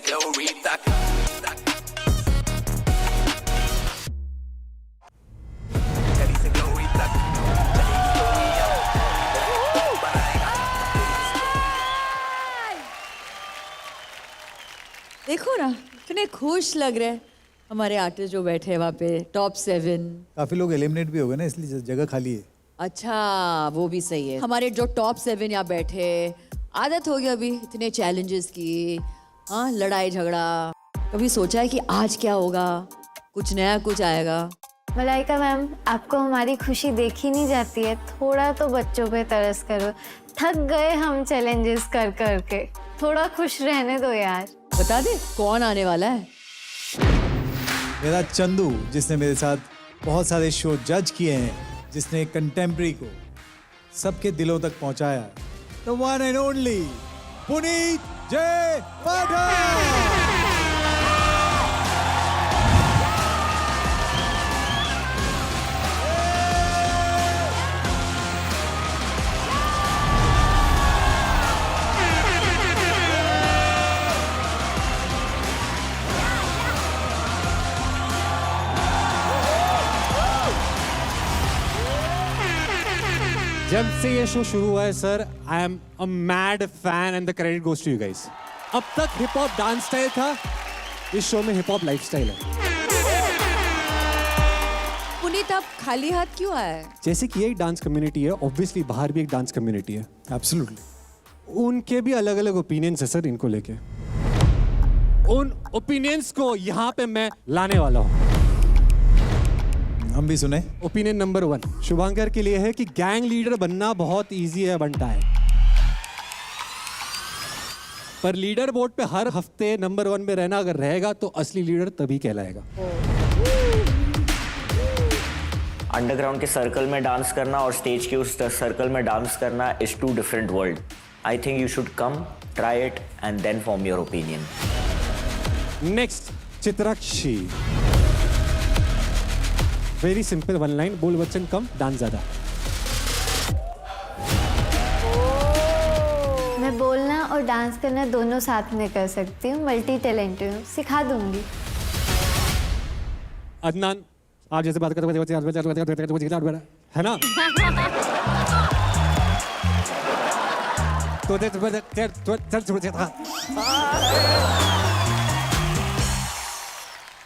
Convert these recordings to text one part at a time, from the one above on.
glorita. Ya dice glorita. देखो ना कितने खुश लग रहे हैं हमारे आर्टिस्ट जो बैठे हैं वहाँ पे टॉप 7। काफी लोग एलिमिनेट भी हो गए ना, इसलिए जगह खाली है। अच्छा वो भी सही है। हमारे जो टॉप 7 यहाँ बैठे, आदत हो गई अभी इतने चैलेंजेस की, हाँ लड़ाई झगड़ा। कभी सोचा है कि आज क्या होगा, कुछ नया कुछ आएगा? मलाइका मैम, आपको हमारी खुशी देखी नहीं जाती है, थोड़ा तो बच्चों पे तरस करो। थक गए हम चैलेंजेस कर कर के, थोड़ा खुश रहने दो यार। बता दे कौन आने वाला है? मेरा चंदू, जिसने मेरे साथ बहुत सारे शो जज किए हैं, जिसने कंटेम्प्रेरी को सबके दिलों तक पहुंचाया, the one and only Puneet Jay Pathak. जब से ये शो शुरू हुआ है sir, I am a mad fan and the credit goes to you guys. अब तक हिप हॉप डांस स्टाइल था, इस शो में हिप हॉप लाइफ स्टाइल है। पुनीत आप खाली हाथ क्यों आए हैं? जैसे कि ये एक डांस कम्युनिटी है, ऑब्वियसली बाहर भी एक डांस कम्युनिटी है। एब्सोल्युटली। उनके भी अलग अलग ओपिनियंस है सर इनको लेके। उन ओपिनियंस को यहाँ पे मैं लाने वाला हूँ। हम भी सुने। ओपिनियन नंबर 1 शुभांकर के लिए है कि गैंग लीडर बनना बहुत इजी है, बनता है, पर लीडर बोर्ड पे हर हफ्ते नंबर 1 में रहना अगर रहेगा तो असली लीडर तभी कहलाएगा। अंडरग्राउंड के सर्कल में डांस करना और स्टेज के उस सर्कल में डांस करना is 2 different world. I think you should come, try it and then form your opinion. Next Chitrakshi. Very simple 1 line, Bol Bachchan come, dance ज्यादा। मैं बोलना और डांस करना दोनों साथ में कर सकती हूँ, मल्टी टैलेंटेड हूँ, सिखा दूंगी। अदनान, आप जैसे बात करते है ना,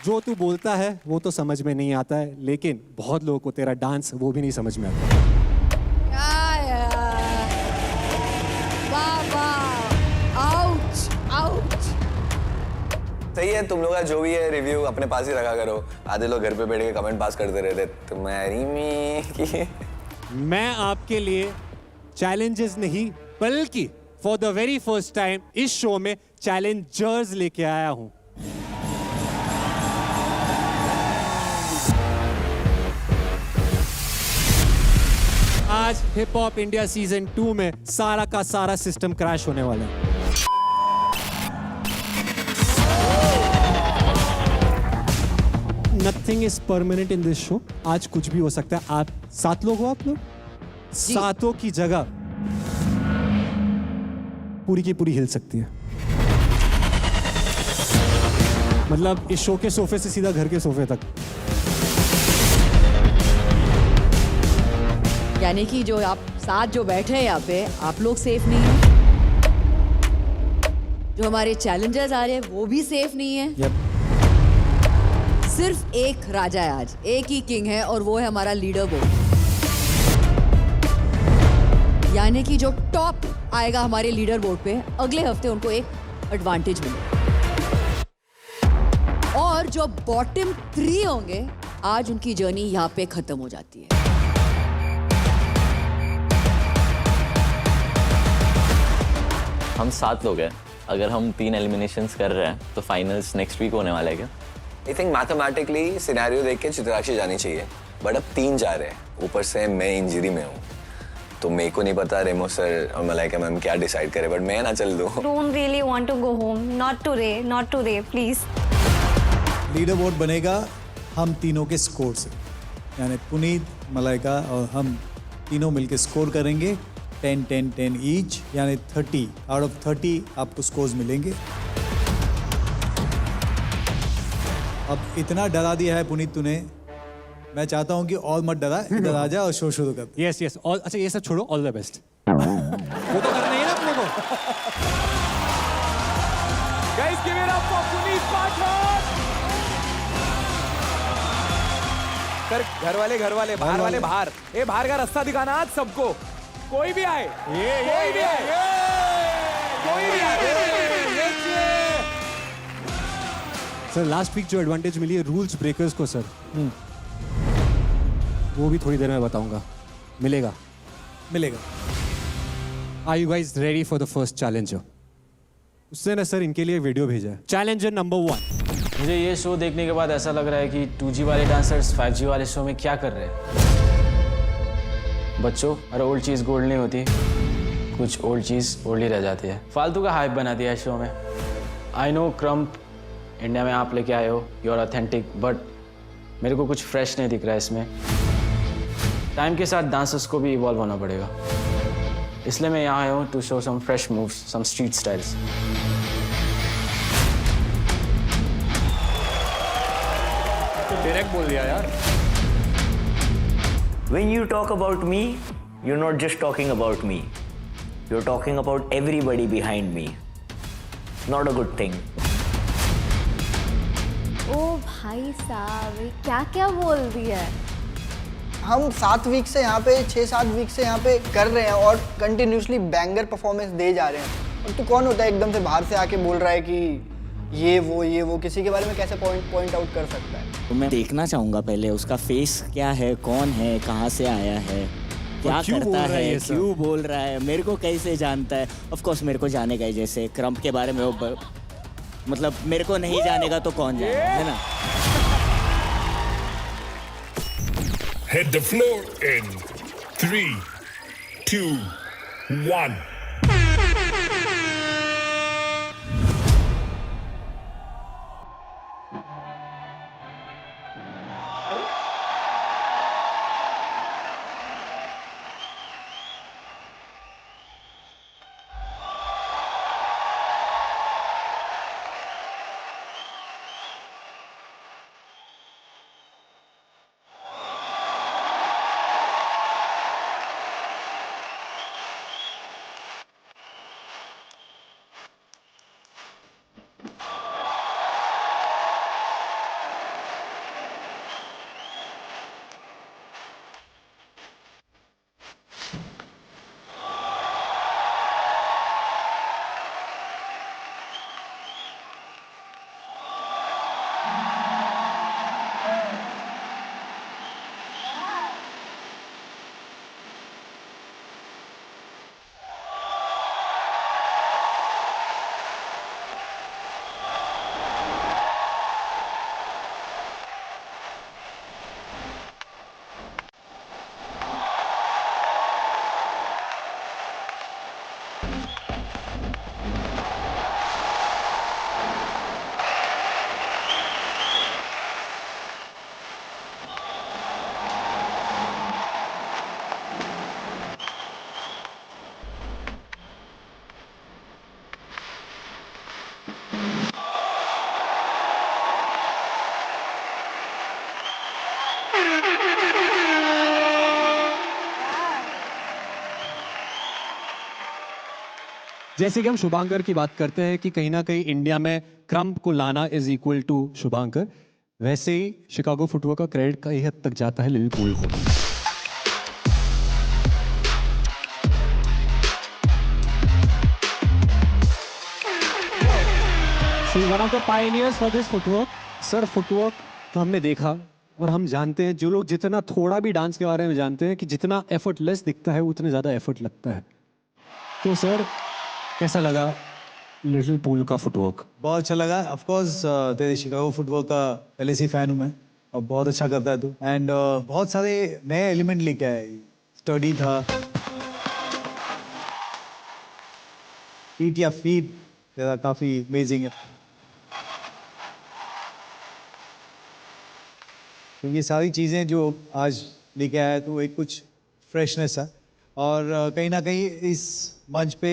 जो तू बोलता है वो तो समझ में नहीं आता है, लेकिन बहुत लोगों को तेरा डांस वो भी नहीं समझ में आता। सही है, तुम लोग का जो भी है रिव्यू अपने पास ही रखा करो। आधे लोग घर पे बैठ के कमेंट पास करते रहते तुम्हारी में। मैं आपके लिए चैलेंजेस नहीं बल्कि for the very first time इस शो में चैलेंजर्स लेके आया हूं। आज हिप हॉप इंडिया सीजन 2 में सारा का सारा सिस्टम क्रैश होने वाला है। Nothing is permanent in this show. आज कुछ भी हो सकता है। आप 7 लोग हो, आप लोग सातों की जगह पूरी की पूरी हिल सकती है। मतलब इस शो के सोफे से सीधा घर के सोफे तक। यानी कि जो आप साथ जो बैठे हैं यहाँ पे, आप लोग सेफ नहीं है। जो हमारे चैलेंजर्स आ रहे हैं वो भी सेफ नहीं है। सिर्फ एक राजा है आज, एक ही किंग है और वो है हमारा लीडर बोर्ड। यानी कि जो टॉप आएगा हमारे लीडर बोर्ड पे, अगले हफ्ते उनको एक एडवांटेज मिलेगा। और जो बॉटम 3 होंगे, आज उनकी जर्नी यहाँ पे खत्म हो जाती है। हम 7 लोग हैं, अगर हम 3 एलिमिनेशंस कर रहे हैं तो फाइनल्स नेक्स्ट वीक होने वाला है क्या? आई थिंक मैथमेटिकली सिनेरियो देख के चित्राक्षी जानी चाहिए, बट अब 3 जा रहे हैं, ऊपर से मैं इंजरी में हूँ, तो मेरे को नहीं पता रेमो सर और मलाइका मैम क्या डिसाइड करे, बट मैं ना चल दूँ। Don't really want to go home. Not today, please. Leader board बनेगा हम तीनों के स्कोर से, यानी पुनीत, मलाइका और हम तीनों मिलके स्कोर करेंगे 10, 10, 10 ईच, यानी 30 आउट ऑफ 30 आपको स्कोर्स मिलेंगे। अब इतना डरा दिया है पुनीत तूने, मैं चाहता हूँ कि और मत डरा, इधर आ जा और शो शुरू कर। यस यस, ऑल अच्छा ये सब छोड़ो, ऑल द बेस्ट। वो तो करना ही है ना अपने को। Guys, give it up for Puneet Pathak. Sir घर वाले बाहर, ये बाहर का रास्ता दिखाना आज सबको, कोई भी आए, कोई भी आए। सर लास्ट वीक जो एडवांटेज मिली है रूल्स ब्रेकर्स को सर, वो भी थोड़ी देर में बताऊंगा, मिलेगा। Are you guys ready for the first challenger? उसने ना सर इनके लिए वीडियो भेजा है। Challenger number 1। मुझे ये शो देखने के बाद ऐसा लग रहा है कि 2G वाले डांसर्स 5G वाले शो में क्या कर रहे हैं। बच्चों, हर ओल्ड चीज़ गोल्ड नहीं होती, कुछ ओल्ड चीज़ ओल्ड ही रह जाती है। फालतू का हाइप बना दिया है शो में। आई नो क्रम्प इंडिया में आप लेके आए हो, यू आर ऑथेंटिक, बट मेरे को कुछ फ्रेश नहीं दिख रहा है इसमें। टाइम के साथ डांसर्स को भी इवॉल्व होना पड़ेगा, इसलिए मैं यहाँ आया हूँ to show some fresh moves, some street styles. Direct बोल दिया यार। When you talk about me, you're not just talking about me. You're talking about everybody behind me. Not a good thing. ओ भाई साहब, ये क्या क्या बोल दिया है। हम 7 वीक से यहाँ पे 6-7 वीक से यहाँ पे कर रहे हैं और कंटिन्यूसली बैंगर परफॉर्मेंस दे जा रहे हैं। और तू कौन होता है एकदम से बाहर से आके बोल रहा है कि ये वो किसी के बारे में कैसे पॉइंट आउट कर सकता है। तो मैं देखना चाहूँगा पहले उसका फेस क्या है, कौन है, कहाँ से आया है, क्या करता है, क्यों बोल रहा है, मेरे को कैसे जानता है। ऑफ कोर्स मेरे को जानेगा ही, जैसे क्रम्प के बारे में वो मतलब मेरे को नहीं जानेगा तो कौन जानेगा, है ना। Hit the floor in 3, 2, 1. जैसे कि हम शुभांकर की बात करते हैं कि कहीं ना कहीं इंडिया में क्रम्प को लाना इज इक्वल टू शुभांकर, वैसे ही शिकागो फुटवर्क का क्रेडिट कई हद तक जाता है लिल पूल को। One of the pioneers for this footwork. Sir footwork तो हमने देखा और हम जानते हैं, जो लोग जितना थोड़ा भी डांस के बारे में जानते हैं कि जितना एफर्टलेस दिखता है उतने ज़्यादा एफर्ट लगता है। तो सर कैसा लगा लिटिल पूल का फुटवर्क? बहुत अच्छा लगा। ऑफ कोर्स तेरे शिकागो फुटवर्क का पहले से फैन हूँ मैं और बहुत अच्छा करता है तू। एंड बहुत सारे नए एलिमेंट लेके आए, स्टडी था, फीट या फीट तेरा काफ़ी अमेजिंग है। तो ये सारी चीज़ें जो आज लेके आया तो एक कुछ फ्रेशनेस है और कहीं ना कहीं इस मंच पे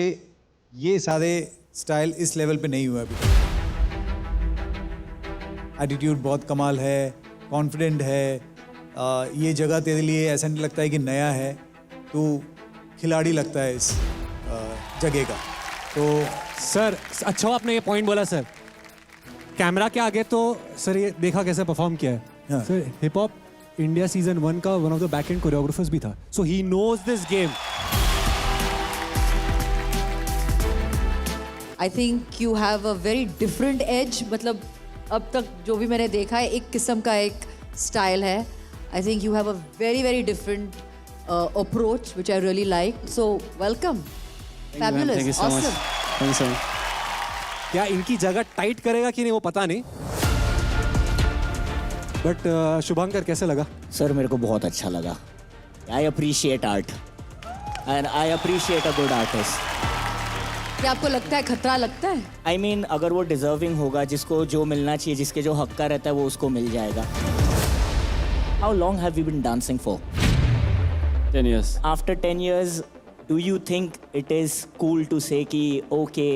ये सारे स्टाइल इस लेवल पे नहीं हुआ अभी। एटीट्यूड बहुत कमाल है, कॉन्फिडेंट है। ये जगह तेरे लिए ऐसा नहीं लगता है कि नया है, तू खिलाड़ी लगता है इस जगह का। तो सर अच्छा हुआ आपने ये पॉइंट बोला सर। कैमरा के आगे तो सर ये देखा कैसे परफॉर्म किया है। हाँ। Sir hip hop India season 1 का one of the back end choreographers भी था, so he knows this game. I think you have a very different edge. मतलब अब तक जो भी मैंने देखा है एक किस्म का एक स्टाइल है। आई think you have a very very different approach which I really like. So welcome, fabulous, awesome. क्या इनकी जगह टाइट करेगा कि नहीं वो पता नहीं, बट शुभंकर कैसे लगा? सर मेरे को बहुत अच्छा लगा। I appreciate art and I appreciate a good artist. क्या आपको लगता है खतरा लगता है? आई मीन अगर वो डिजर्विंग होगा, जिसको जो मिलना चाहिए, जिसके जो हक का रहता है वो उसको मिल जाएगा। How long have you been dancing for? 10 years. After 10 years, do you think it is cool to say कि okay,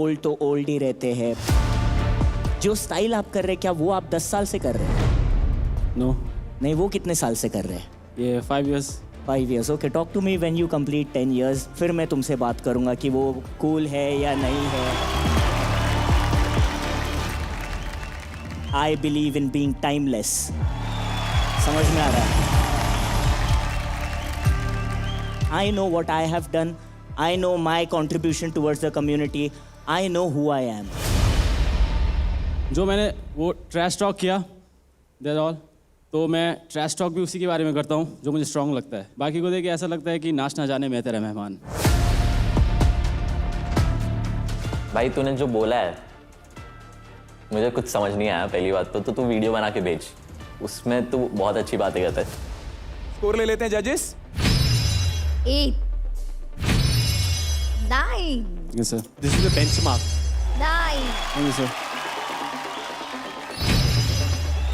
old तो old ही रहते हैं? जो स्टाइल आप कर रहे हैं क्या वो आप 10 साल से कर रहे हैं? No. नहीं, वो कितने साल से कर रहे हैं? ये 5 years. 5 years. Okay, talk to me when you complete 10 years. फिर मैं तुमसे बात करूँगा कि वो cool है या नहीं है। I believe in being timeless. समझ में आ रहा है? I know what I have done. I know my contribution towards the community. I know who I am. जो मैंने वो ट्रैश टॉक किया, दैट्स ऑल। तो मैं ट्रैश टॉक भी उसी के बारे में करता हूँ जो मुझे स्ट्रांग लगता है। बाकी को देख के ऐसा लगता है कि नाच ना जाने मैं तेरा मेहमान। भाई तूने जो बोला है मुझे कुछ समझ नहीं आया। पहली बात तो तू वीडियो बना के भेज, उसमें तू बहुत अच्छी बातें करता है। स्कोर ले लेते हैं जजेस। 8 9 yes sir. This is the benchmark. 9 thank you sir.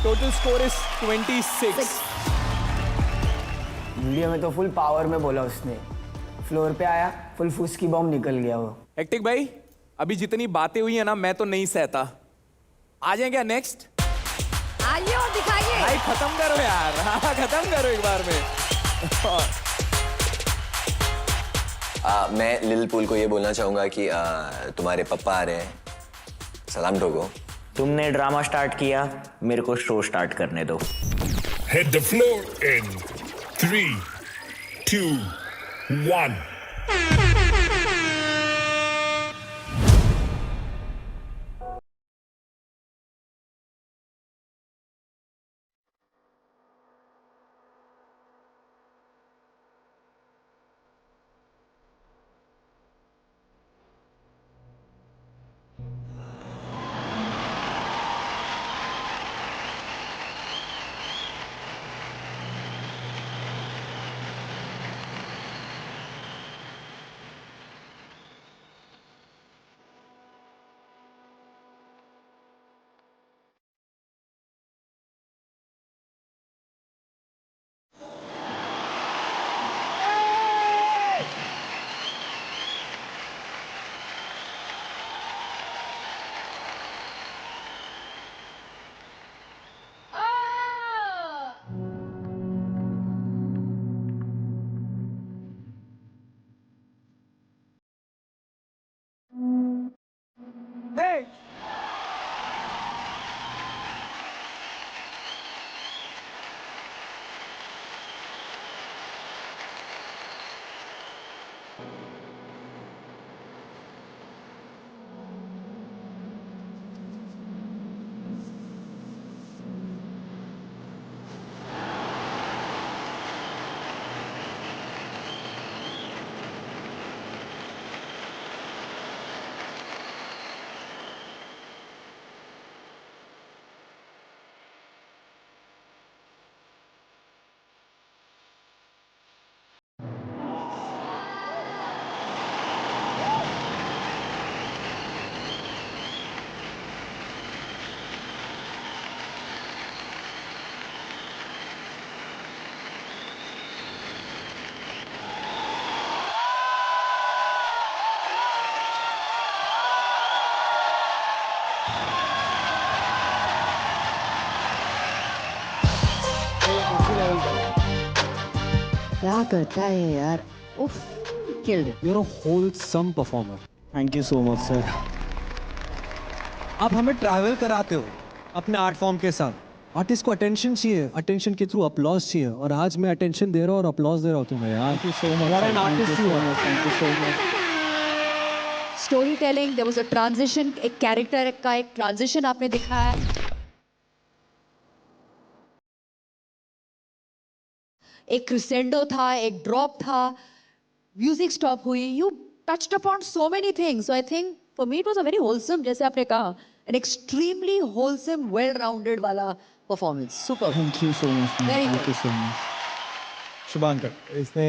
Total score is 26। Video में तो फुल पावर में बोला उसने, फ्लोर पे आया फुल फूस की बॉम्ब निकल गया वो। हेक्टिक भाई, अभी जितनी बातें हुई है ना मैं तो नहीं सहता। आ जाए क्या नेक्स्ट? आइए और दिखाइए। भाई खत्म करो यार। हाँ खत्म करो एक बार में। मैं लिल पूल को ये बोलना चाहूँगा कि तुम्हारे पापा आ रहे हैं, सलाम ठोको। तुमने ड्रामा स्टार्ट किया, मेरे को शो स्टार्ट करने दो। Hit the floor in 3, 2, 1. क्या करता है यार, उफ, killed. You're a wholesome performer. Thank you so much sir. आप हमें ट्रैवल कराते हो अपने आर्ट फॉर्म के साथ। आर्टिस्ट को अटेंशन चाहिए, अटेंशन के थ्रू अपलॉज चाहिए, और आज मैं अटेंशन दे रहा हूँ और अपलॉज दे रहा हूँ तुम्हें यार। Thank you so much. Thank you so much. Story telling, there was a transition, एक कैरेक्टर का एक ट्रांजिशन आपने दिखाया। एक क्रिसेंडो था, एक ड्रॉप था, म्यूजिक स्टॉप हुई, you touched upon so many things. So I think for me it was a very wholesome, जैसे आपने कहा, an extremely wholesome, well rounded वाला performance. Super, thank you so much. Very thank good. You so much. Shubhankar, इसने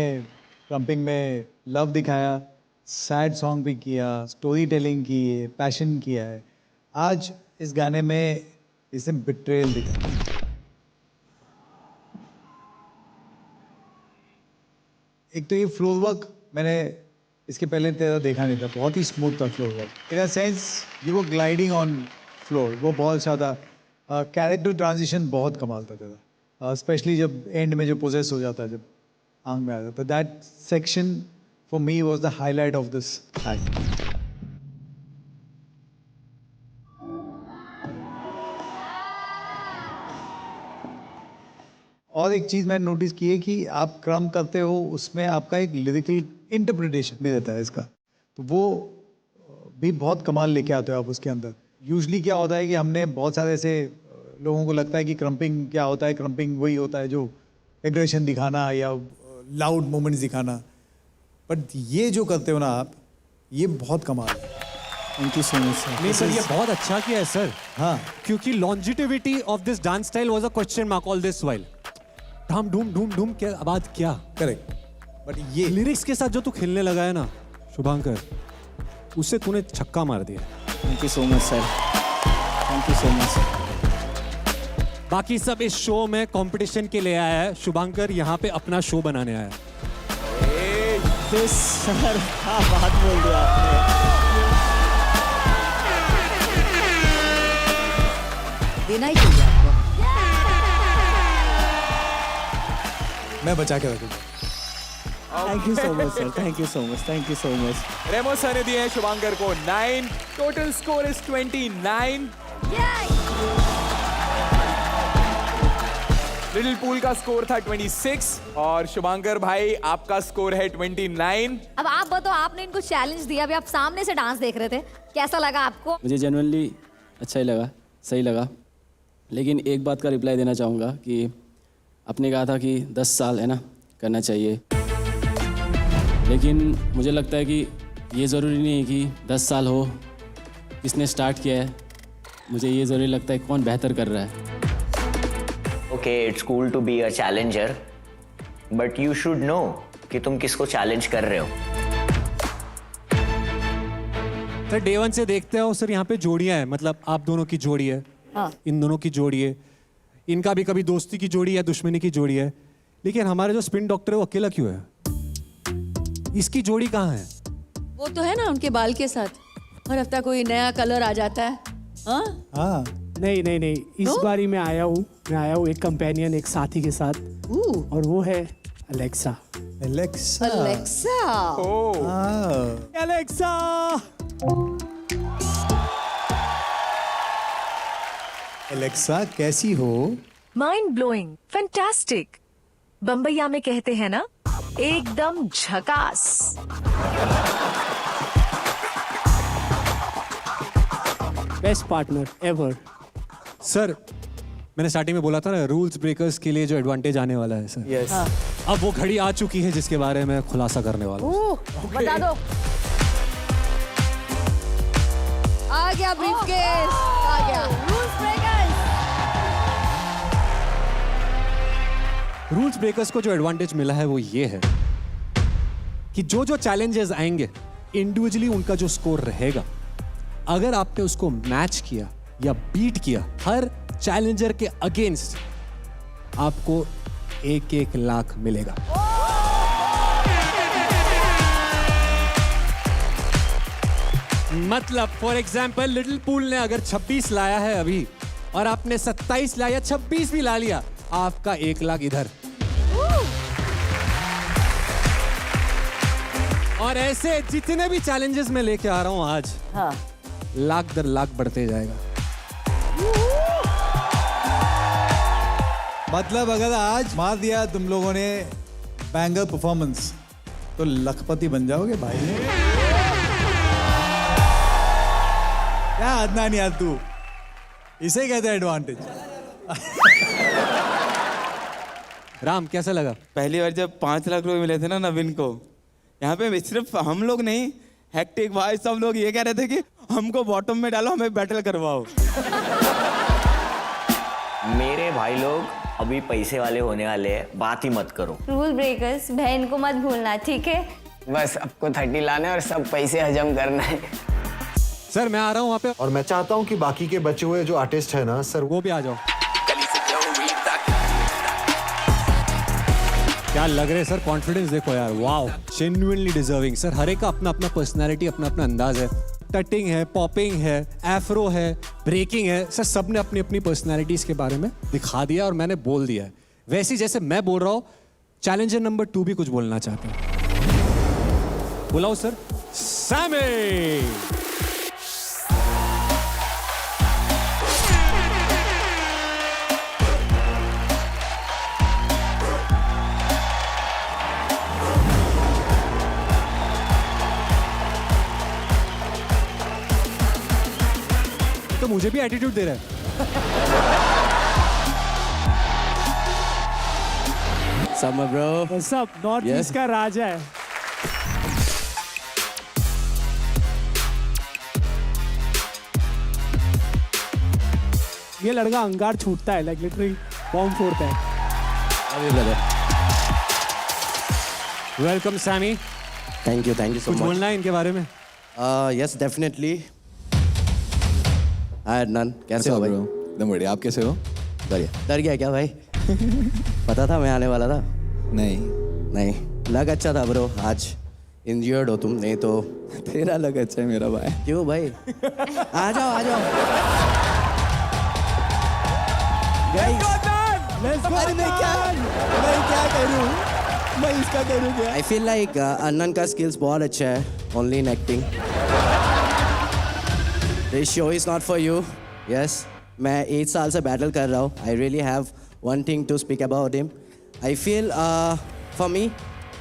krumping में love दिखाया, sad song भी किया, story telling की है, पैशन किया है। आज इस गाने में इसने बिट्रेयल दिखाया। एक तो ये फ्लोर वर्क मैंने इसके पहले तेरा देखा नहीं था, बहुत ही स्मूथ था floor work. In a sense you वो ग्लाइडिंग ऑन फ्लोर, वो बहुत ज़्यादा कैरेक्टर ट्रांजिशन बहुत कमाल था तेरा, स्पेशली जब एंड में जो पोजेस हो जाता है, जब आंख में आ जाता है, that section for me was the highlight of this act. और एक चीज़ मैंने नोटिस की है कि आप क्रम करते हो, उसमें आपका एक लिरिकल इंटरप्रिटेशन भी रहता है इसका, तो वो भी बहुत कमाल लेके आते हो आप उसके अंदर। यूजुअली क्या होता है कि हमने बहुत सारे ऐसे लोगों को लगता है कि क्रम्पिंग क्या होता है, क्रम्पिंग वही होता है जो एग्रेशन दिखाना या लाउड मोमेंट्स दिखाना, बट ये जो करते हो ना आप, ये बहुत कमाल है। Thank you so much sir. नहीं सर, ये बहुत अच्छा किया है सर। हाँ, क्योंकि longevity of this dance style was a question mark all this while. ढम ढूम ढूम ढूम के बाद क्या, करेक्ट, बट ये लिरिक्स के साथ जो तू खेलने लगा है ना शुभांकर, उससे तूने छक्का मार दिया। Thank you so much sir. Thank you so much. बाकी सब इस शो में कंपटीशन के लिए आया है, शुभांकर यहाँ पे अपना शो बनाने आया है। सर क्या बात बोल दिया आपने। देना ही चाहिए आपको। मैं बचा के रखूँगा। Thank you so much sir, thank you so much, thank you so much. Remo sir ने दिए हैं शुभांकर को 9, total score is 29। Little pool का स्कोर था 26 और शुभांकर भाई आपका स्कोर है 29। अब आप बताओ, आपने इनको चैलेंज दिया, अभी आप सामने से डांस देख रहे थे, कैसा लगा आपको? मुझे जेन्युइनली अच्छा ही लगा, सही लगा। लेकिन एक बात का रिप्लाई देना चाहूँगा कि आपने कहा था कि 10 साल है ना करना चाहिए, लेकिन मुझे लगता है कि ये ज़रूरी नहीं है कि 10 साल हो, किसने स्टार्ट किया है, मुझे ये ज़रूरी लगता है कौन बेहतर कर रहा है। Okay, it's cool to be a challenger, but you should know कि तुम किसको चैलेंज कर रहे हो। सर डे 1 से देखते हो सर, यहाँ पे जोड़ियाँ हैं, मतलब आप दोनों की जोड़ी है, इन दोनों की जोड़ी है, इनका भी कभी दोस्ती की जोड़ी है, दुश्मनी की जोड़ी है, लेकिन हमारे जो स्पिन डॉक्टर है वो अकेला क्यों है? इसकी जोड़ी कहाँ है? वो तो है ना उनके बाल के साथ, हर हफ्ता कोई नया कलर आ जाता है। हाँ हाँ, नहीं नहीं नहीं, इस बारी मैं आया हूँ एक कंपेनियन, एक साथी के साथ, और वो है Alexa. Alexa. Alexa. Alexa. Alexa कैसी हो? Mind blowing, fantastic. बम्बैया में कहते हैं ना, एकदम झकास। Best partner ever. सर मैंने स्टार्टिंग में बोला था ना, रूल्स ब्रेकर्स के लिए जो एडवांटेज आने वाला है सर। यस। अब वो घड़ी आ चुकी है जिसके बारे में खुलासा करने वाला हूं। बता दो। आ गया ब्रीफकेस, आ गया। रूल्स ब्रेकर्स को जो एडवांटेज मिला है वो ये है कि जो जो चैलेंजेस आएंगे इंडिविजुअली उनका जो स्कोर रहेगा, अगर आपने उसको मैच किया या बीट किया, हर चैलेंजर के अगेंस्ट आपको 1-1 लाख मिलेगा। मतलब फॉर एग्जाम्पल लिटिल पूल ने अगर 26 लाया है अभी और आपने 27 लाया, 26 भी ला लिया, आपका 1 लाख इधर। और ऐसे जितने भी चैलेंजेस मैं लेके आ रहा हूँ आज, हाँ, लाख दर लाख बढ़ते जाएगा। मतलब अगर आज मार दिया तुम लोगों ने बैंगर परफॉर्मेंस तो लखपति बन जाओगे भाई। क्या अदनान यार तू, इसे कहते हैं एडवांटेज। राम कैसा लगा? पहली बार जब 5 लाख रुपए मिले थे ना नवीन को, यहाँ पे सिर्फ हम लोग नहीं, हेक्टिक भाई सब लोग ये कह रहे थे कि हमको बॉटम में डालो, हमें बैटल करवाओ। मेरे भाई लोग अभी पैसे वाले होने वाले हैं, बात ही मत करो। रूल ब्रेकर्स, बहन को मत भूलना, ठीक है? बस आपको 30 लाने और सब पैसे हजम करना है। सर मैं आ रहा हूँ वहाँ पे, और मैं चाहता हूँ कि बाकी के बचे हुए जो आर्टिस्ट है ना सर, वो भी आ जाओ। क्या लग रहे हैं सर, कॉन्फिडेंस देखो यार, वाओ, जेन्युइनली डिजर्विंग। सर हर एक का अपना अपना पर्सनालिटी, अपना अपना अंदाज है। टटिंग है, पॉपिंग है, एफ्रो है, ब्रेकिंग है, सर सबने अपनी अपनी पर्सनालिटीज के बारे में दिखा दिया और मैंने बोल दिया है। वैसे ही जैसे मैं बोल रहा हूँ, चैलेंजर नंबर 2 भी कुछ बोलना चाहते हैं। बुलाओ सर, सैमी। तो मुझे भी एटीट्यूड दे रहा है। समर ब्रो, सब नॉर्थ ईस्ट का राजा है। ये लड़का अंगार छूटता है, लाइक लिटरली बॉम्ब फोड़ता है। अरे brother, welcome Sammy. Thank you so कुछ मच। बोलना है इनके बारे में? Yes definitely. हाय अदनान, कैसे हो भाई? एकदम बढ़िया, आप कैसे हो? बढ़िया। डर गया क्या भाई? पता था मैं आने वाला था? नहीं, लग अच्छा था ब्रो। आज इंजर्ड हो तुम, नहीं तो तेरा लग अच्छा है मेरा भाई। क्यों भाई? आ जाओ आ जाओ। अरे मैं क्या करूं? मैं इसका करूं क्या? आई फील लाइक अन्नन का स्किल्स बहुत अच्छा है, only in acting. This show is not for you. Yes, मैं 8 साल से बैटल कर रहा हूँ। I really have one thing to speak about him. I feel for me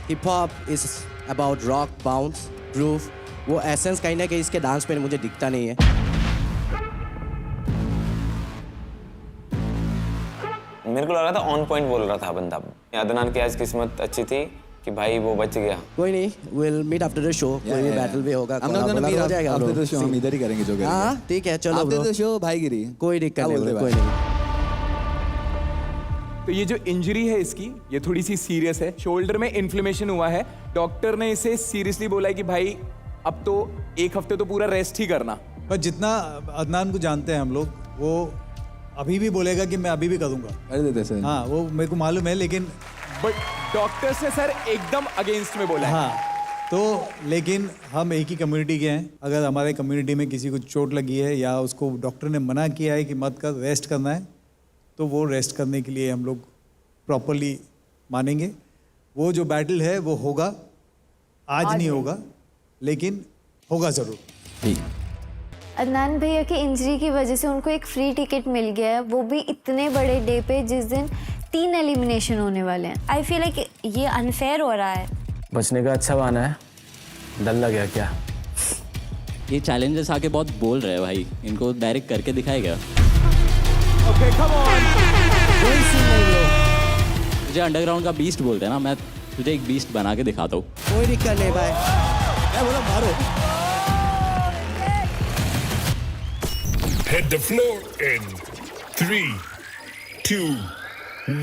hip hop is about rock, bounce, groove. वो essence कहीं ना कहीं इसके डांस में मुझे दिखता नहीं है। मेरे को लग रहा था ऑन पॉइंट बोल रहा था बंदा। अदनान की आज किस्मत अच्छी थी कि भाई वो बच गया। कोई नहीं, will meet after the show. कोई भी बैटल भी होगा, हम लोग हो जाएगा। आफ्टर द शो हम इधर ही करेंगे जो करेंगे। हाँ ठीक है, चलो आफ्टर द शो भाईगिरी, कोई दिक्कत नहीं, कोई नहीं। तो ये जो इंजरी है इसकी, ये थोड़ी सी सीरियस है। शोल्डर में इन्फ्लेमेशन हुआ है। डॉक्टर ने इसे सीरियसली बोला है कि भाई अब तो 1 हफ्ते तो पूरा रेस्ट ही करना। पर जितना अदनान को जानते हैं हम लोग, वो अभी भी बोलेगा कि मैं अभी भी करूंगा। कर देते सर। हाँ, वो मेरे को मालूम है, लेकिन बट डॉक्टर्स ने सर एकदम अगेंस्ट में बोला है। हाँ, तो लेकिन हम एक ही कम्युनिटी के हैं। अगर हमारे कम्युनिटी में किसी को चोट लगी है या उसको डॉक्टर ने मना किया है कि मत कर, रेस्ट करना है, तो वो रेस्ट करने के लिए हम लोग प्रॉपरली मानेंगे। वो जो बैटल है वो होगा, आज नहीं होगा, लेकिन होगा ज़रूर। ठीक। अदनान भैया की इंजरी की वजह से उनको एक फ्री टिकट मिल गया है, वो भी इतने बड़े डे पे जिस दिन 3 एलिमिनेशन होने वाले हैं। आई फील लाइक ये अनफेयर हो रहा है। बचने का अच्छा बहाना है, डर लग गया क्या? ये चैलेंजर्स आके बहुत बोल रहे हैं भाई, इनको डायरेक्ट करके दिखाएगा। Okay come on. कोई सीन नहीं ब्रो, मुझे अंडरग्राउंड का बीस्ट बोलते हैं ना, मैं तुझे एक बीस्ट बना के दिखाता हूँ। कोई दिक्कत नहीं भाई, मैं बोला मारो। Hit the floor in 3, 2,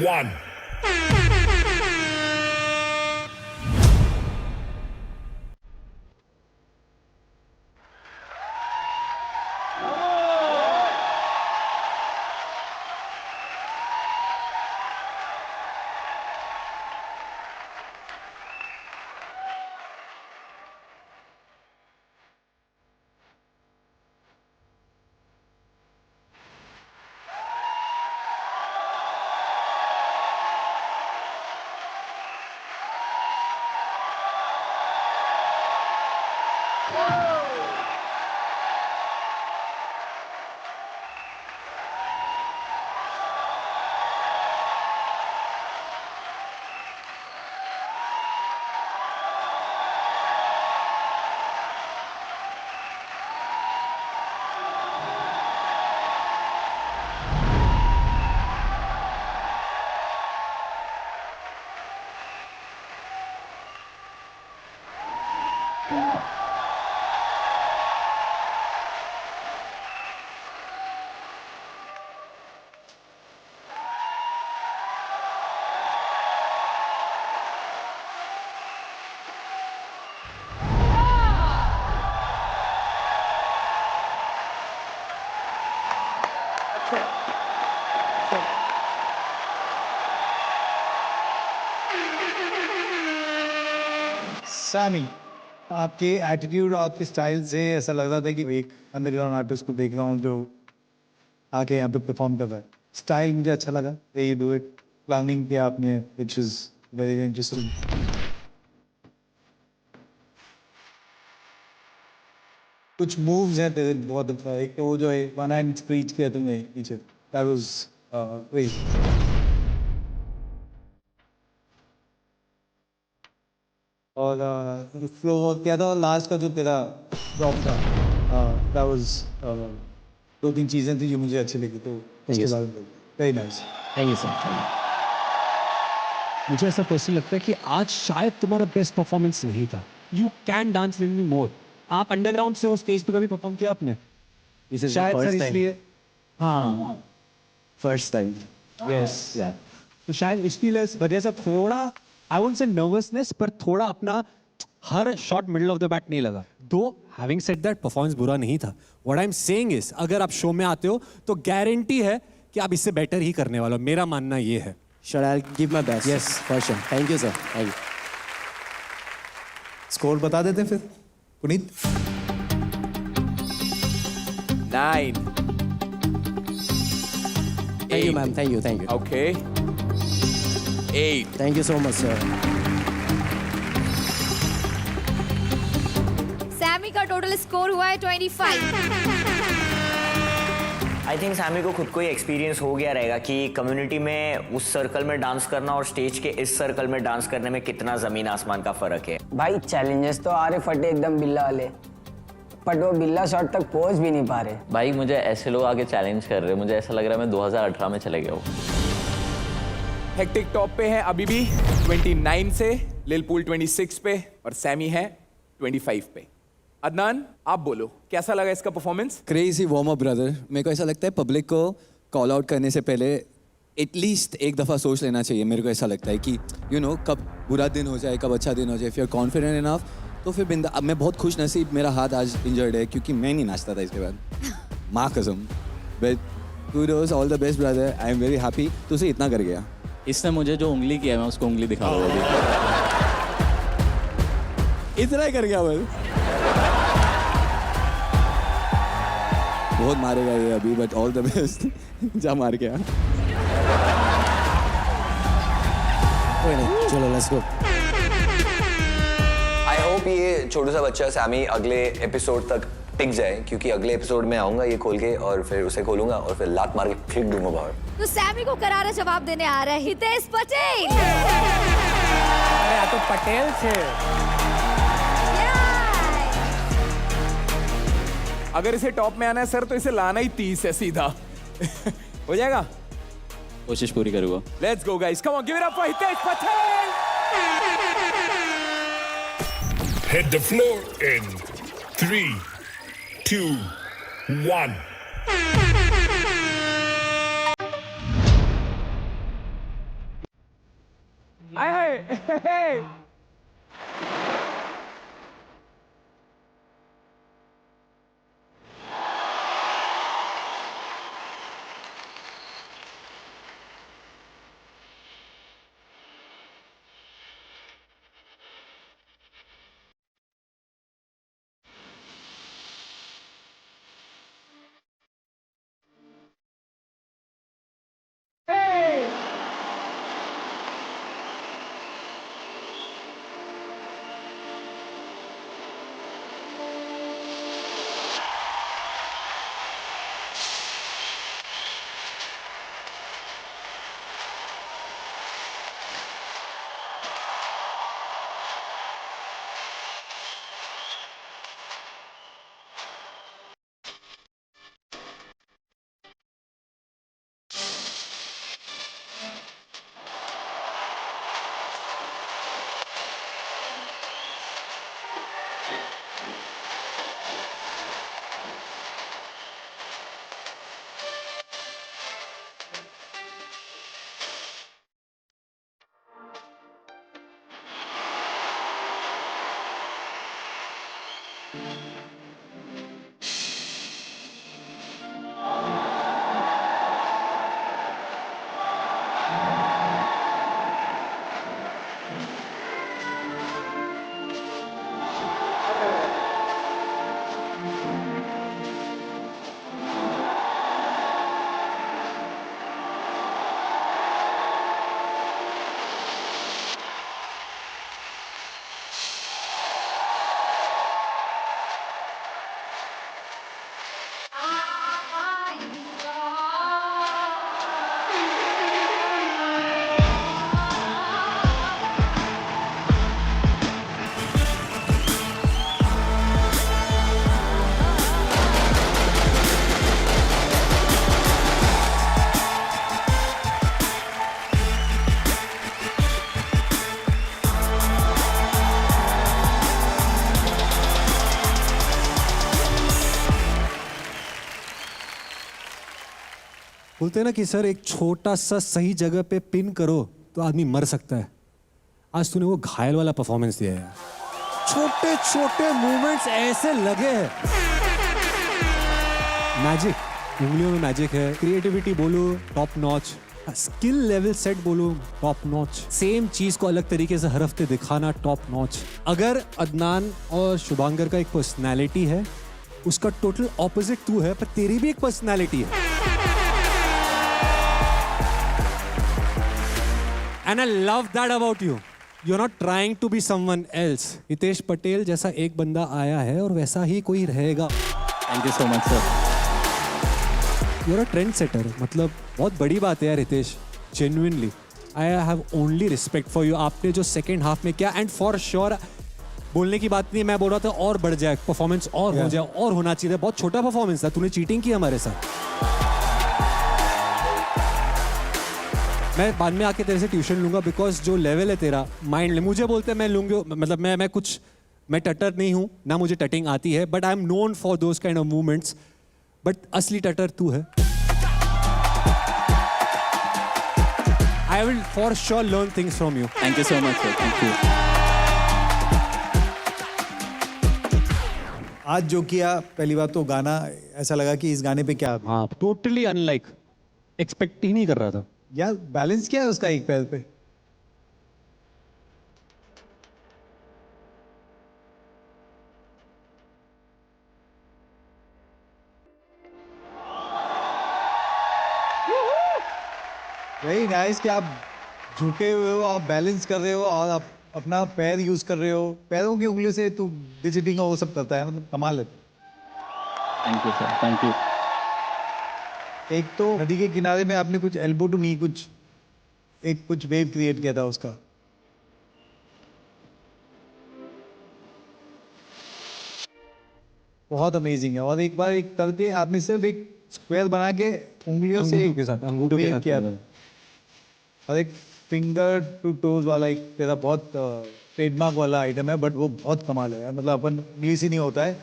1. Sami, आपके एटीट्यूड और आपके स्टाइल से ऐसा लग रहा था कि एक अंडरग्राउंड आर्टिस्ट को देख रहा हूँ जो आके यहाँ पे परफॉर्म कर रहा है. स्टाइल मुझे अच्छा लगा. Way you do it. Planning किया आपने, विच इज वेरी इंटरेस्टिंग. कुछ मूव्स हैं तेरे बहुत अच्छा. एक तो वो जो है वन हैंड स्पीच किया तुमने पीछे, दैट वाज क्रेजी. और फ्लो क्या था लास्ट का जो तेरा ड्रॉप था, दैट वाज 2-3 चीज़ें थी जो मुझे अच्छी लगी, तो इसके बारे में very nice. Thank you sir. मुझे ऐसा पर्सनली लगता है कि आज शायद तुम्हारा बेस्ट परफॉर्मेंस नहीं था. You can dance with me more. आप अंडरग्राउंड से हो, स्टेज पे कभी परफॉर्म किया आपने? शायद सर इसलिए. हाँ, फर्स्ट टाइम. यस. तो शायद इसलिए वजह से थोड़ा, आई वोंट से नर्वसनेस, पर थोड़ा अपना हर shot middle of the bat नहीं लगा. दो हैविंग सेड दैट परफॉर्मेंस बुरा नहीं था. What I am saying is, अगर आप शो में आते हो तो गारंटी है कि आप इससे बेटर ही करने वाले हो. मेरा मानना ये है. Sure, I'll give my best. Yes, for sure. Thank you, sir. Thank you. Score बता देते फिर Puneet. 9. Thank you, ma'am. Thank you. Thank you. Okay. 8. Thank you so much, sir. Sammy का टोटल स्कोर हुआ है 25. आई थिंक सैमी को खुद को ही experience हो गया रहेगा कि कम्युनिटी में उस सर्कल में डांस करना और स्टेज के इस सर्कल में डांस करने में कितना जमीन आसमान का फर्क है. भाई चैलेंजेस तो आ रहे फटे एकदम बिल्ला वाले, बट वो बिल्ला शॉट तक पहुंच भी नहीं पा रहे. भाई मुझे ऐसे लोग आगे चैलेंज कर रहे हैं, मुझे ऐसा लग रहा है मैं 2018 में चले गया हूँ. हेक्टिक टॉप पे है अभी भी 29 से, लिलपूल 26 पे और सैमी है 25 पे. अदनान, आप बोलो कैसा लगा इसका performance? Crazy warm up brother. मेरे को ऐसा लगता है पब्लिक को कॉल आउट करने से पहले एटलीस्ट एक दफ़ा सोच लेना चाहिए. मेरे को ऐसा लगता है कि यू नो कब बुरा दिन हो जाए, कब अच्छा दिन हो जाए. If you are confident enough तो फिर बिंदा. अब मैं बहुत खुश नसीब, मेरा हाथ आज इंजर्ड है क्योंकि मैं नहीं नाचता था इसके बाद. माँ कसम. But kudos, all the best brother. I am very happy. तू से इतना कर गया. इसने मुझे जो उंगली किया है मैं उसको उंगली दिखा रहा हूँ. इतना ही कर गया बस. बहुत मारेगा ये अभी, बट ऑल द बेस्ट. जा मार के. कोई नहीं, चलो लेट्स गो. आई होप ये छोटा सा बच्चा सैमी अगले एपिसोड तक टिक जाए, क्योंकि अगले एपिसोड में आऊंगा ये खोल के और फिर उसे खोलूंगा और फिर लात मार के फेंक दूंगा बाहर. तो सैमी को करारा जवाब देने आ रहा है हितेश पटेल. अरे तो पटेल से. अगर इसे टॉप में आना है सर तो इसे लाना ही 30 है सीधा. हो जाएगा. कोशिश पूरी करूँगा. Let's go guys, come on, give it up for Hitesh Patel. Hit the floor in 3, 2, 1. Hey. बोलते हैं ना कि सर एक छोटा सा सही जगह पे पिन करो तो आदमी मर सकता है। आज तूने वो घायल वाला परफॉर्मेंस दिया है यार। छोटे छोटे मूवमेंट्स ऐसे लगे हैं। मैजिक, उंगलियों में मैजिक है। क्रिएटिविटी बोलो top notch, skill level set बोलो टॉप नॉच। सेम चीज को अलग तरीके से हर हफ्ते दिखाना टॉप नॉच। अगर अदनान और शुभांकर का एक पर्सनैलिटी है, उसका टोटल ऑपोजिट तू है, पर तेरी भी एक पर्सनैलिटी है। And I love that about you. You're not trying to be someone else. Hitesh Patel जैसा एक बंदा आया है और वैसा ही कोई रहेगा। Thank you so much sir. You're a trend setter. मतलब बहुत बड़ी बात है यार Hitesh. Genuinely, I have only respect for you. आपने जो second half में किया, and for sure बोलने की बात नहीं, मैं बोल रहा था और बढ़ जाए, परफॉर्मेंस और हो जाए, और होना चाहिए। बहुत छोटा परफॉर्मेंस था, तूने चीटिंग की हमारे साथ। मैं बाद में आके तेरे से ट्यूशन लूंगा, बिकॉज जो लेवल है तेरा माइंड, मुझे बोलते हैं मैं लूंगा, मतलब मैं टटर नहीं हूँ ना, मुझे टटिंग आती है, but I am known for those kind of movements. But असली टटर तू है। I will for sure learn things from you. Thank you so much sir. Thank you. आज जो किया, पहली बात तो गाना ऐसा लगा कि इस गाने पे क्या, हाँ टोटली अनलाइक, एक्सपेक्ट ही नहीं कर रहा था। यार बैलेंस क्या है उसका एक पैर पे। वेरी नाइस कि आप झुके हुए हो, आप बैलेंस कर रहे हो और आप अपना पैर यूज कर रहे हो। पैरों की उंगलियों से तू डिजिटिंग वो सब करता है, मतलब कमाल है। Thank you sir. Thank you. एक तो नदी के किनारे में आपने कुछ एल्बो टू नी, कुछ वेव क्रिएट किया था उसका। बहुत अमेजिंग है। और एक बार एक करके आपने सिर्फ एक स्क्वायर बना के उंगलियों से अंगूठों के साथ किया था। और एक फिंगर टू टोज वाला एक तेरा बहुत ट्रेडमार्क वाला आइटम है, बट वो बहुत कमाल है यार। मतलब अपन उंगली से नहीं होता है,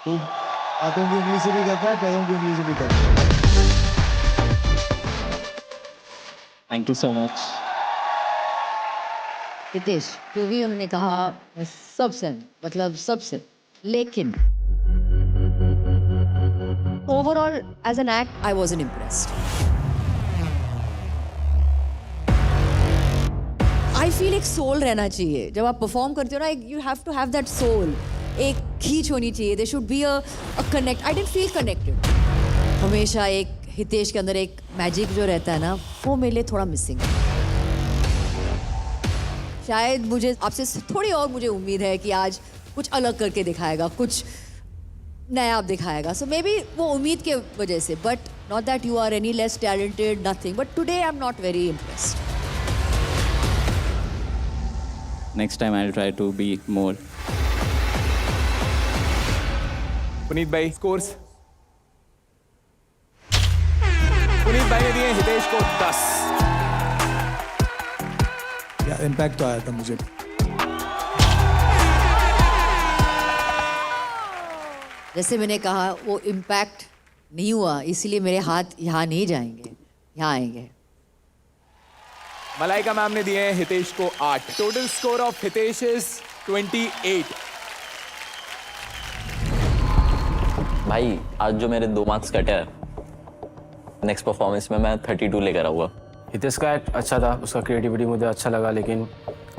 तो हाथों की उंगली से भी करता है, पैरों की उंगली से भी करता है। Thank you so much. Hitesh, जो भी उन्होंने कहा सबसे, मतलब सबसे, लेकिन overall as an act I wasn't impressed. I feel एक सोल रहना चाहिए जब आप परफॉर्म करते हो ना, you have to have that soul. एक खींच होनी चाहिए, there should be a connect. I didn't feel connected. हमेशा एक हितेश के अंदर एक मैजिक जो रहता है ना, वो मेरे लिए थोड़ा मिसिंग है। शायद मुझे आपसे थोड़ी और मुझे उम्मीद है कि आज कुछ अलग करके दिखाएगा, कुछ नया आप दिखाएगा। सो मे बी वो उम्मीद के वजह से, but not that you are any less talented, nothing, but today I am not very impressed. Next time I will try to be more. Puneet भाई स्कोर्स। पुनीत भाई ने दिए हितेश को 10। या इम्पैक्ट तो आया था मुझे। जैसे मैंने कहा, वो इम्पैक्ट नहीं हुआ, इसीलिए मेरे हाथ यहाँ नहीं जाएंगे, यहाँ आएंगे। मलाइका मैम ने दिए हैं हितेश को 8। Total score of Hitesh is 28। भाई आज जो मेरे 2 मार्क्स कटे हैं, नेक्स्ट परफॉर्मेंस में मैं 32 लेकर आऊँगा। हितेश का एक्ट अच्छा था, उसका क्रिएटिविटी मुझे अच्छा लगा, लेकिन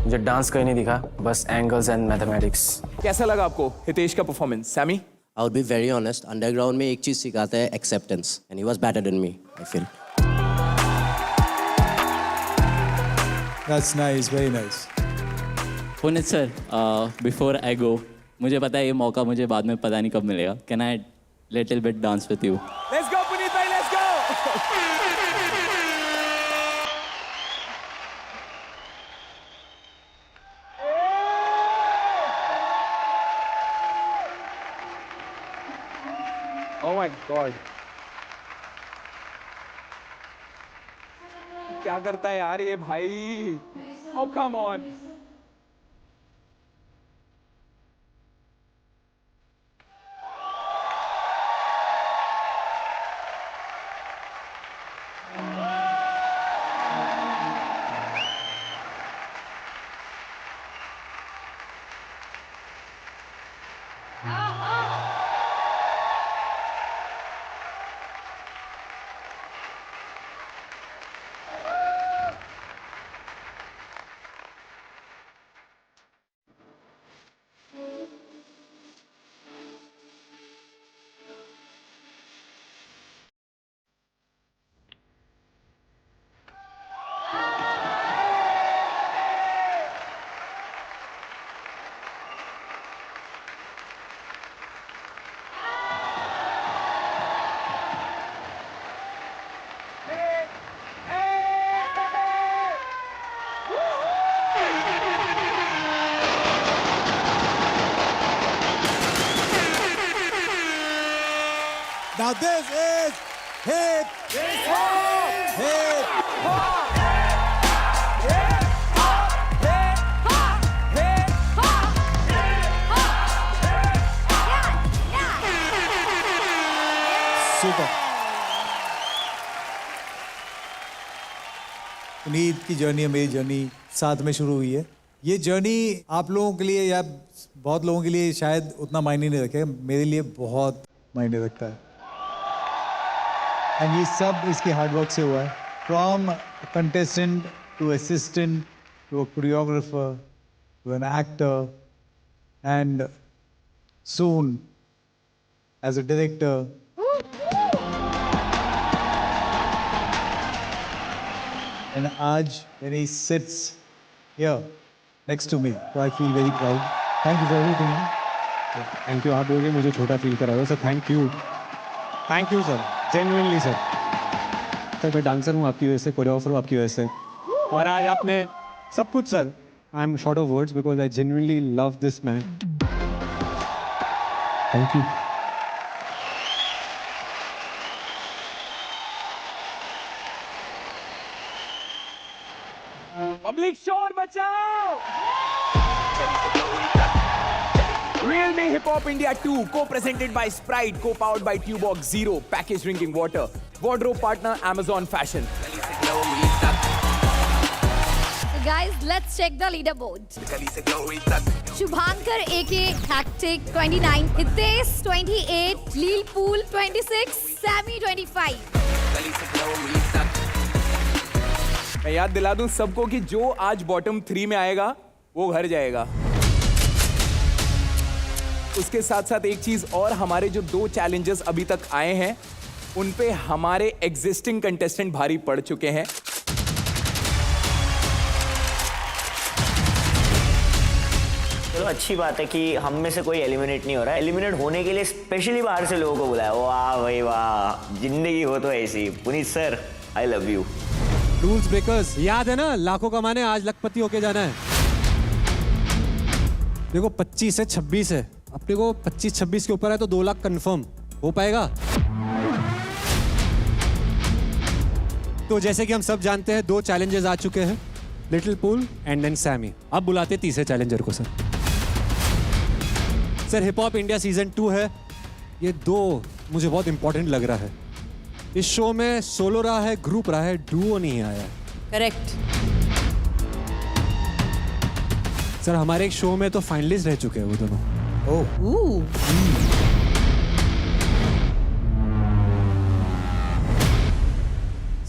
मुझे डांस कहीं नहीं दिखा, बस एंगल्स एंड मैथमेटिक्स। कैसा लगा आपको हितेश का performance? Sammy? I would be very honest, underground में एक चीज सिखाता है, acceptance, and he was better than me, I feel. That's nice, very nice. Puneet sir, before I go, मुझे पता है ये मौका मुझे बाद में पता नहीं कब मिलेगा। Can I little bit dance with you? Let's go Puneet भाई, let's go. Oh my God. क्या करता है यार ये भाई? Oh come on. Now this is hip hip. Super. Puneet की जर्नी और मेरी जर्नी साथ में शुरू हुई है। ये जर्नी आप लोगों के लिए या बहुत लोगों के लिए शायद उतना मायने नहीं रखेगा, मेरे लिए बहुत मायने रखता है। एंड ये सब इसके हार्डवर्क से हुआ है। From contestant to assistant to a choreographer to an actor and soon as a director. And Aj, when he sits here next to me, so I feel very proud. Thank you for everything. Thank you. आप बोलिए मुझे छोटा feel करा रहे हो sir. Thank you sir, genuinely sir. Sir मैं dancer हूँ आपकी वजह से, कोरियोग्राफर हूँ आपकी वजह से, और आज आपने सब कुछ sir. I am short of words because I genuinely love this man. Thank you. Public शोर बचाओ। Real Me Hip Hop India 2, co-presented by Sprite, co-powered by Tubox Zero, packaged drinking water, wardrobe partner Amazon Fashion. So guys, let's check the leaderboard. Shubhankar AK Hectic 29, Hitesh 28, Lil Pool 26, Sammy 25. मैं याद दिला दूं सबको कि जो आज bottom 3 में आएगा वो घर जाएगा। उसके साथ साथ एक चीज और, हमारे जो 2 चैलेंजेस अभी तक आए हैं उन पे हमारे एग्जिस्टिंग कंटेस्टेंट भारी पड़ चुके हैं। चलो अच्छी बात है कि हम में से कोई एलिमिनेट नहीं हो रहा है। एलिमिनेट होने के लिए स्पेशली बाहर से लोगों को बुलाया। वाह भाई वाह, जिंदगी हो तो ऐसी। Puneet sir, I love you. Rules breakers, याद है ना, लाखों कमाने आज लखपति होके जाना है। देखो 25 है 26 है, अपने को 25-26 के ऊपर है तो 2 लाख कंफर्म हो पाएगा। तो जैसे कि हम सब जानते हैं 2 चैलेंजेस आ चुके हैं, little pool and then Sammy. अब बुलाते हैं तीसरे चैलेंजर को। Sir hip hop India season 2 है, ये 2 मुझे बहुत इंपॉर्टेंट लग रहा है। इस शो में सोलो रहा है, ग्रुप रहा है, डुओ नहीं आया। करेक्ट। सर हमारे एक शो में तो फाइनलिस्ट रह चुके हैं वो दोनों। ओह।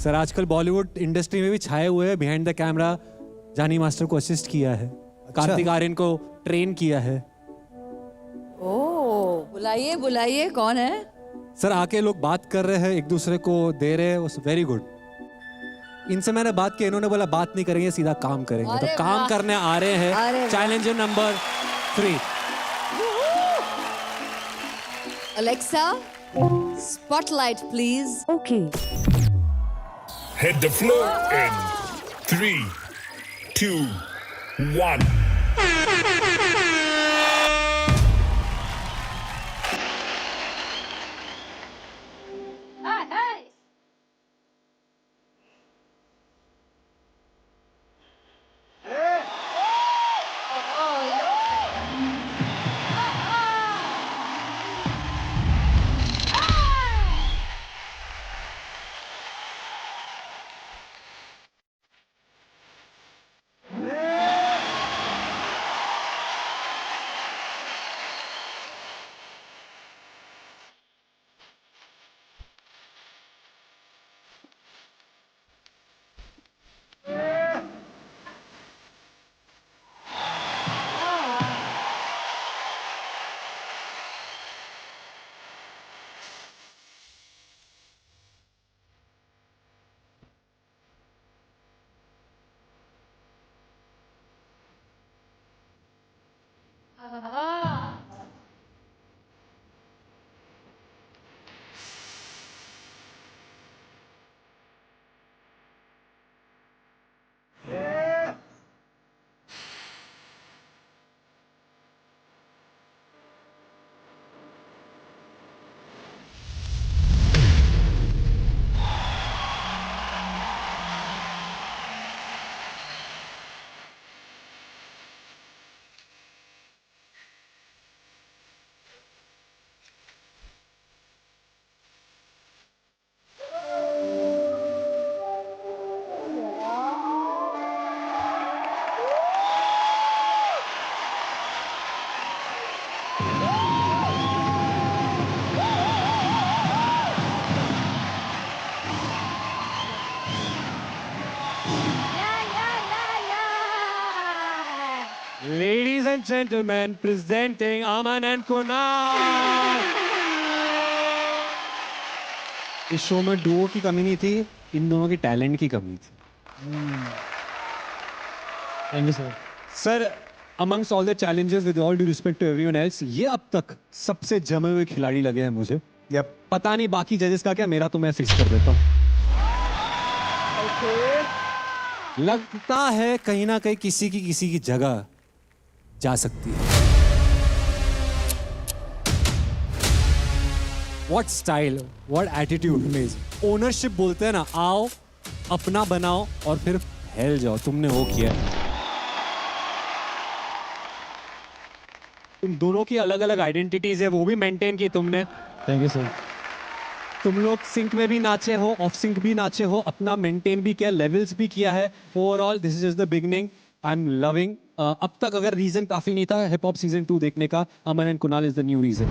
सर आजकल बॉलीवुड इंडस्ट्री में भी छाए हुए हैं बिहाइंड द कैमरा। जानी मास्टर को असिस्ट किया है, कार्तिक आर्यन को ट्रेन किया है। ओह, बुलाइए बुलाइए, कौन है? सर आके लोग बात कर रहे हैं, एक दूसरे को दे रहे हैं, वेरी गुड। इनसे मैंने बात की, इन्होंने बोला बात नहीं करेंगे, सीधा काम करेंगे। तो काम करने आ रहे हैं। Challenger number 3। Alexa, spotlight please. Okay. Hit the floor in 3, 2, 1. gentlemen, presenting Aman and Kunal. इस शो में डुओ की कमी नहीं थी, इन दोनों की टैलेंट की कमी थी. Thank you sir. Sir, amongst all the challenges, with all due respect to everyone else, ये अब तक सबसे जमे हुए खिलाड़ी लगे हैं मुझे. Yep. पता नहीं बाकी जजेस का क्या, मेरा तो मैं फिक्स कर देता हूँ. लगता है कहीं ना कहीं किसी की जगह जा सकती है. What style, what attitude, ownership बोलते हैं ना, आओ अपना बनाओ और फिर फैल जाओ. तुमने वो किया. तुम दोनों की अलग अलग आइडेंटिटीज है, वो भी मेंटेन की तुमने. Thank you sir. तुम लोग सिंक में भी नाचे हो, ऑफ सिंक भी नाचे हो, अपना मेंटेन भी किया, लेवल्स भी किया है. Overall this is just the beginning. I am loving. अब तक अगर रीजन काफी नहीं था हिप हॉप सीजन 2 देखने का, Aman and Kunal is the new reason.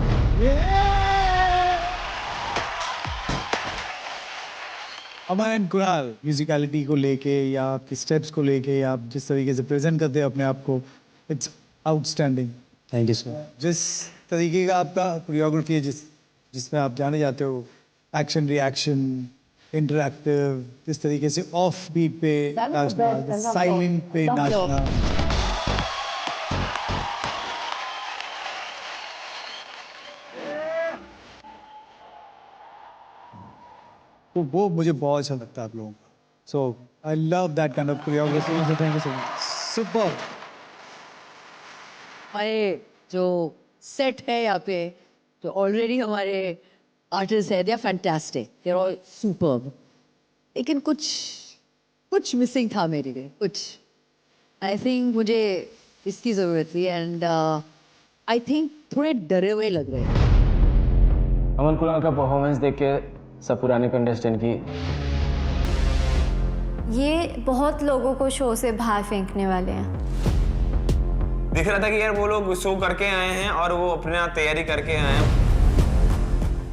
Aman and Kunal musicality को लेके या आपके स्टेप्स को लेके या आप जिस तरीके से प्रेजेंट करते हैं अपने आप को, it's outstanding. Thank you sir. जिस तरीके का आपका कोरियोग्राफी है, जिसमें आप जाने जाते हो, एक्शन रिएक्शन इंटरैक्टिव, जिस तरीके से ऑफ बीट पे नाचना, साइलेंट पे नाचना, तो वो मुझे बहुत अच्छा लगता है आप लोगों का. So I love that kind of choreography. Thank you so much. Super. हमारे जो सेट है यहाँ पे, तो ऑलरेडी हमारे आर्टिस्ट है, they are fantastic, they are all superb. लेकिन कुछ मिसिंग था मेरे लिए, कुछ. आई थिंक मुझे इसकी ज़रूरत थी. एंड आई थिंक थोड़े डरे हुए लग रहे हैं. अमन कुणाल का परफॉर्मेंस देख के सब पुराने कंटेस्टेंट की ये बहुत लोगों को शो से बाहर फेंकने वाले हैं. दिख रहा था कि यार वो लोग शो करके आए हैं और वो अपना तैयारी करके आए हैं.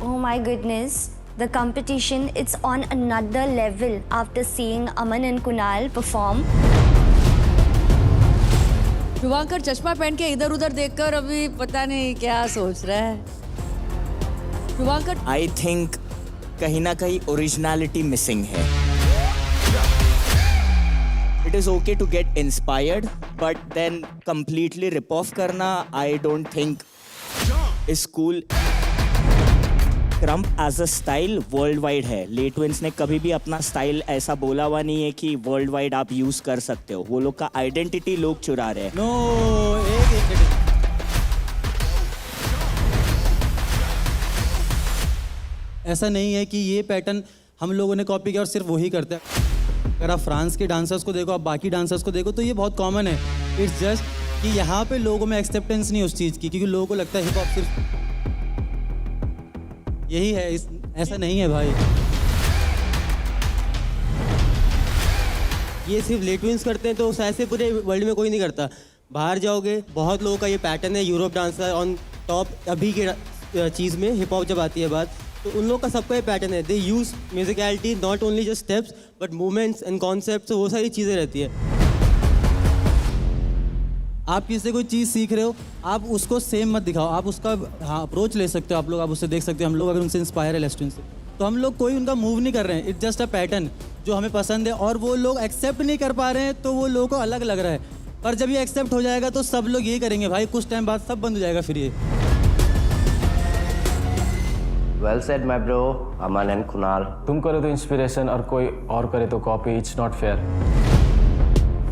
Oh my goodness, the competition, it's on another level after seeing Aman and Kunal perform. Shubhankar चश्मा पहन के इधर उधर देखकर अभी पता नहीं क्या सोच रहा है. शुभांकर, आई थिंक कहीं ना कहीं ओरिजिनलिटी मिसिंग है. It is okay to get inspired, but then completely rip off करना I don't think is cool. Krump as a style world wide है. लेट विंस ने कभी भी अपना स्टाइल ऐसा बोला हुआ नहीं है कि वर्ल्ड वाइड आप यूज कर सकते हो. वो लोग का आइडेंटिटी लोग चुरा रहे हैं. नो, ऐसा नहीं है कि ये पैटर्न हम लोगों ने कॉपी किया और सिर्फ वही करते हैं. अगर आप फ्रांस के डांसर्स को देखो, आप बाकी डांसर्स को देखो, तो ये बहुत कॉमन है. इट्स जस्ट कि यहाँ पे लोगों में एक्सेप्टेंस नहीं उस चीज़ की, क्योंकि लोगों को लगता है हिप हॉप सिर्फ यही है. ऐसा नहीं है भाई. ये सिर्फ लेटविंस करते हैं, तो शायद से पूरे वर्ल्ड में कोई नहीं करता. बाहर जाओगे, बहुत लोगों का ये पैटर्न है. यूरोप डांसर ऑन टॉप अभी के चीज़ में, हिप हॉप जब आती है बात, तो उन लोग का सबका ये पैटर्न है. They use musicality, not only just steps but movements and concepts. वो सारी चीज़ें रहती है. आप किसी से कोई चीज़ सीख रहे हो, आप उसको सेम मत दिखाओ. आप उसका अप्रोच ले सकते हो. आप लोग आप उससे देख सकते हो. हम लोग अगर उनसे इंस्पायर है लेस्टन से, तो हम लोग कोई उनका मूव नहीं कर रहे हैं. इट्स जस्ट अ पैटर्न जो हमें पसंद है, और वो लोग एक्सेप्ट नहीं कर पा रहे हैं, तो वो लोगों को अलग लग रहा है. पर जब ये एक्सेप्ट हो जाएगा तो सब लोग ये करेंगे भाई. कुछ टाइम बाद सब बंद हो जाएगा फिर ये. Well said my bro. Aman and Kunal, तुम करो तो इंस्पिरेशन और कोई और करे तो कॉपी. It's not fair.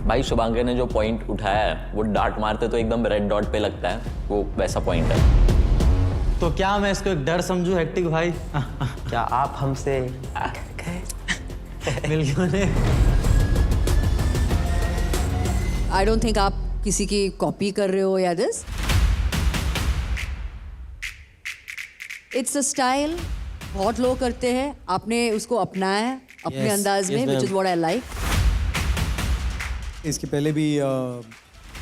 भाई शुभांकर ने जो पॉइंट उठाया है, वो डार्ट मारते तो एकदम रेड डॉट पे लगता है. वो वैसा पॉइंट है. तो क्या मैं इसको एक डर समझूं हेक्टिक भाई? क्या आप हमसे मिल गए? आई डोंट थिंक आप किसी की कॉपी कर रहे हो या दिस. इट्स अ स्टाइल, बहुत लोग करते हैं. आपने उसको अपनाया है अपने अंदाज में, which is what I like. इसके पहले भी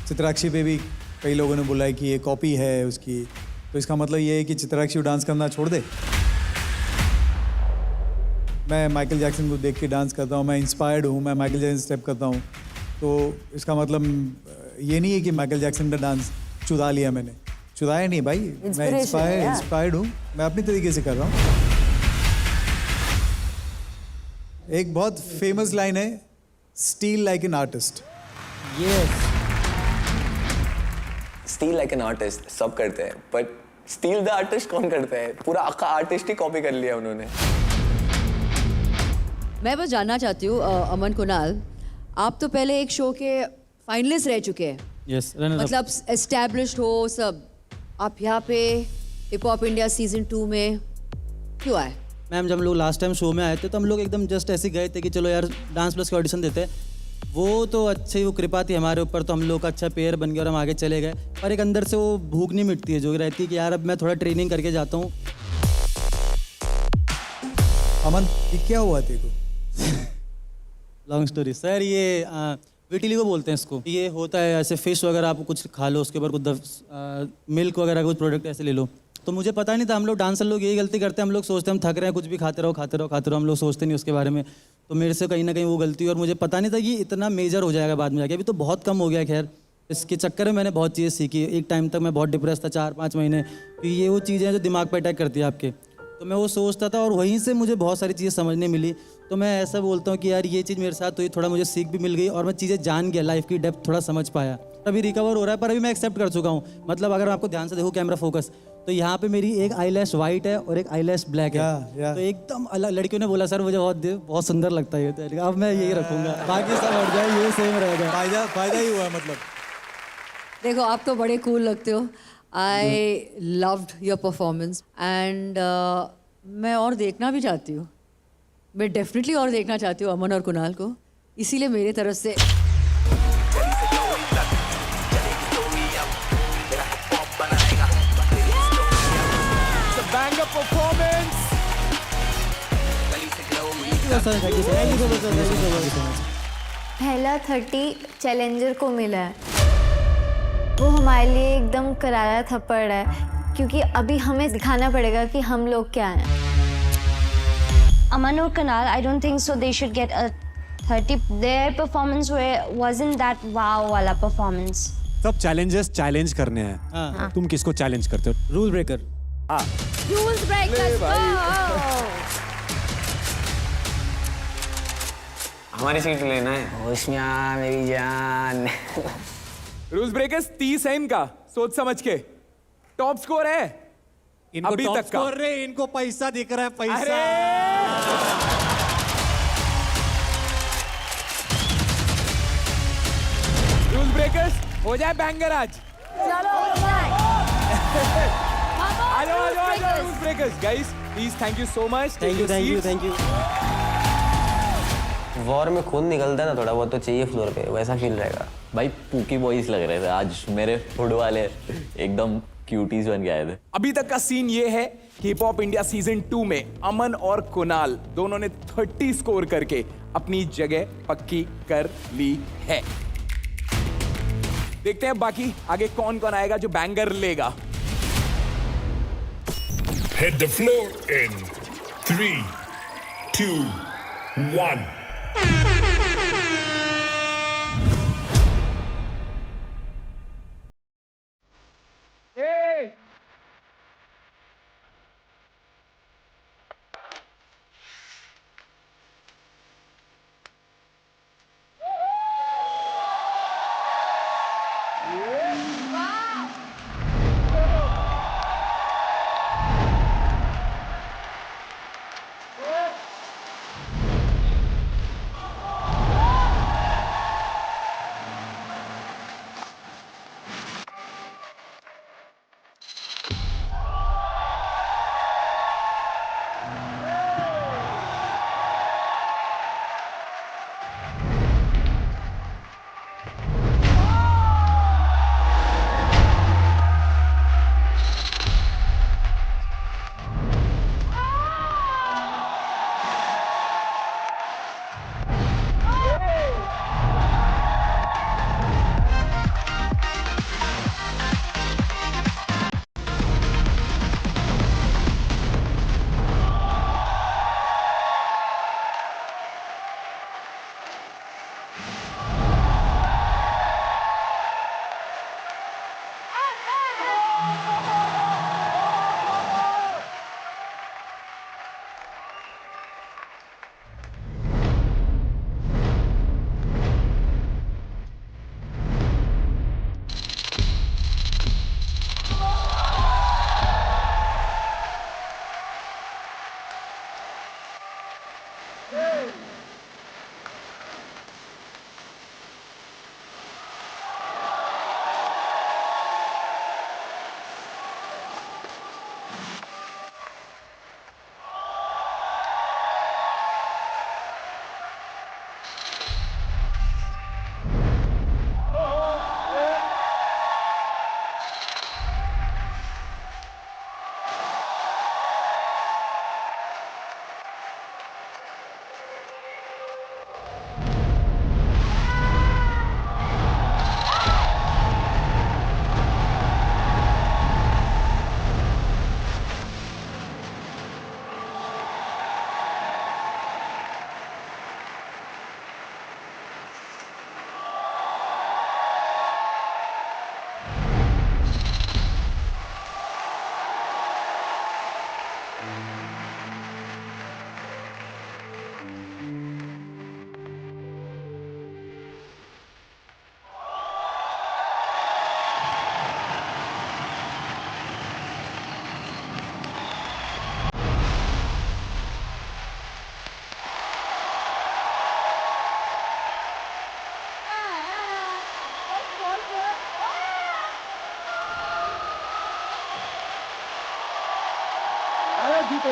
चित्राक्षी पे भी कई लोगों ने बोला है कि ये कॉपी है उसकी. तो इसका मतलब ये है कि चित्राक्षी डांस करना छोड़ दे. मैं माइकल जैक्सन को देख के डांस करता हूँ, मैं इंस्पायर्ड हूँ, मैं माइकल जैक्सन स्टेप करता हूँ. तो इसका मतलब ये नहीं है कि माइकल जैक्सन का डांस चुरा लिया मैंने। चुराया नहीं भाई, मैं Inspiration है यार। इंस्पायर्ड हूँ, मैं अपनी तरीके से कर रहा हूँ। एक बहुत फेमस लाइन है, steel like an artist. Steel like an artist सब करते हैं, बट स्टील द आर्टिस्ट कौन करता है? पूरा आखा आर्टिस्ट ही कॉपी कर लिया उन्होंने। मैं बस जानना चाहती हूँ अमन कुणाल, आप तो पहले एक शो के फाइनलिस्ट रह चुके हैं। यस, मतलब एस्टैब्लिश्ड हो सब, आप यहाँ पे हिप हॉप इंडिया सीजन 2 में क्यों आए? मैम जब हम लोग लास्ट टाइम शो में आए थे तो हम लोग एकदम जस्ट ऐसे गए थे कि चलो यार डांस प्लस के ऑडिशन देते हैं। वो तो अच्छी वो कृपा थी हमारे ऊपर, तो हम लोग का अच्छा पेयर बन गया और हम आगे चले गए। पर एक अंदर से वो भूख नहीं मिटती है जो रहती है कि यार अब मैं थोड़ा ट्रेनिंग करके जाता हूँ। अमन ये क्या हुआ तेरे को? लॉन्ग स्टोरी सर, ये विटिली को बोलते हैं इसको। ये होता है ऐसे फिश वगैरह आप कुछ खा लो, उसके ऊपर कुछ मिल्क वगैरह कुछ प्रोडक्ट ऐसे ले लो। तो मुझे पता नहीं था, हम लोग डांसर लोग यही गलती करते हैं, हम लोग सोचते हैं हम थक रहे हैं कुछ भी खाते रहो, हम लोग सोचते नहीं उसके बारे में। तो मेरे से कहीं ना कहीं वो गलती हुई और मुझे पता नहीं था कि इतना मेजर हो जाएगा बाद में जाके। अभी तो बहुत कम हो गया, खैर इसके चक्कर में मैंने बहुत चीज़ें सीखी। एक टाइम तक मैं बहुत डिप्रेस था 4-5 महीने, तो ये वो चीज़ें हैं जो दिमाग पर अटैक करती है आपके। तो मैं वो सोचता था और वहीं से मुझे बहुत सारी चीज़ें समझने मिली। तो मैं ऐसा बोलता हूँ कि यार ये चीज़ मेरे साथ तो ये थोड़ा मुझे सीख भी मिल गई और मैं चीज़ें जान गया, लाइफ की डेप्थ थोड़ा समझ पाया। अभी रिकवर हो रहा है पर अभी मैं एक्सेप्ट कर चुका हूँ। मतलब अगर आपको ध्यान से देखो कैमरा फोकस, तो यहाँ पे मेरी एक आईलैश वाइट है और एक आईलैश ब्लैक है। तो एकदम अलग। लड़कियों ने बोला सर मुझे बहुत सुंदर लगता है ये, तो अब मैं यही रखूँगा, बाकी सब हट जाए, ये सेम रहेगा। फायदा ही हुआ मतलब। देखो आप तो बड़े कूल लगते हो। I loved your performance and मैं और देखना भी चाहती हूँ। मैं डेफिनेटली और देखना चाहती हूँ अमन और कुणाल को, इसीलिए मेरी तरफ से banger performance. पहला 30 चैलेंजर को मिला है, वो हमारे लिए एकदम करारा थप्पड़ है, क्योंकि अभी हमें दिखाना पड़ेगा कि हम लोग क्या हैं। Aman or Kunal, I don't think so they should get a 30. Their performance wasn't that wow वाला performance. सब चैलेंजेस चैलेंज करने हैं। तुम किसको चैलेंज करते हो? Rule breaker. Rules break, let's go. हमारी सीट लेना है। होशियार मेरी जान। रूल्स ब्रेकर्स 30 है इनका, सोच समझ के। टॉप स्कोर है इनको अभी टॉप तक का। स्कोर रे, इनको पैसा दिख रहा है, पैसा। रूल्स ब्रेकर्स हो जाए बैंगर आज। चलो आ जाओ rules breakers. Guys please thank you so much. Thank you. War में खून निकलता है ना थोड़ा बहुत, तो चाहिए फ्लोर पे, वैसा फील रहेगा। भाई पूकी बॉयज लग रहे थे आज मेरे फूड वाले, एकदम क्यूटीज बन के आए थे। अभी तक का सीन ये है कि हिप हॉप इंडिया सीजन 2 में अमन और कुणाल दोनों ने 30 स्कोर करके अपनी जगह पक्की कर ली है। देखते हैं बाकी आगे कौन कौन आएगा जो बैंगर लेगा। Hit the floor in 3, 2, 1.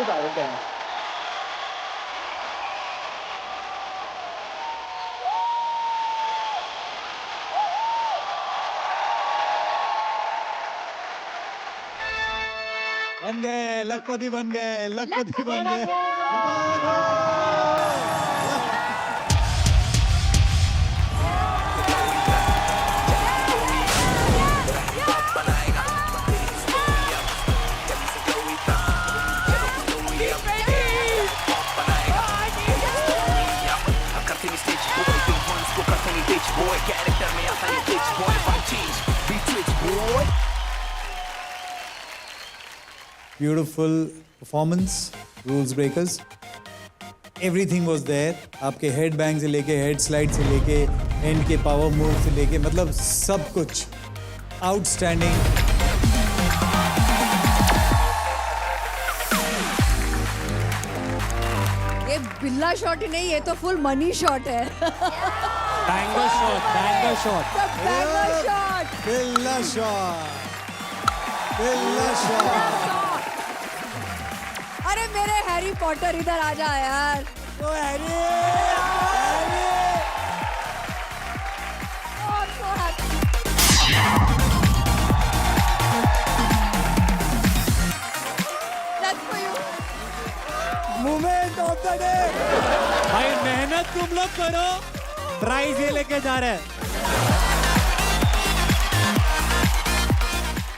बता दो क्या है। बन गए लखपति, बन गए लखपति, बन गए। Beautiful performance, rules breakers. Everything was there. आपके हेड बैंग से लेके हेड स्लाइड से लेके एंड के पावर मूव से लेके मतलब सब कुछ आउटस्टैंडिंग। ये बिल्ला शॉट ही नहीं, ये तो फुल मनी शॉट है। Banger shot, banger shot, banger shot, बिल्ला शॉट, बिल्ला शॉट। अरे मेरे हैरी पॉटर इधर आ जा यार। ओ Harry, moment of the day. भाई मेहनत तुम लोग करो, प्राइज ये लेके जा रहे हैं।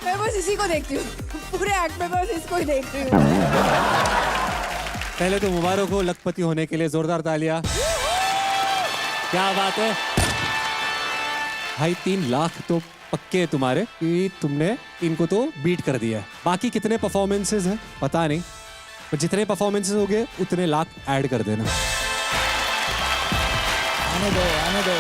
मैं बस इसी को देखती हूँ, पूरे एक्ट में बस इसको ही देख रही हूँ। पहले तो मुबारक हो लखपति होने के लिए, जोरदार तालियां। क्या बात है भाई, 3 लाख तो पक्के तुम्हारे कि तुमने इनको तो बीट कर दिया है। बाकी कितने परफॉर्मेंसेस हैं पता नहीं, पर जितने परफॉर्मेंसेस हो गए उतने लाख ऐड कर देना। आने दो, आने दो।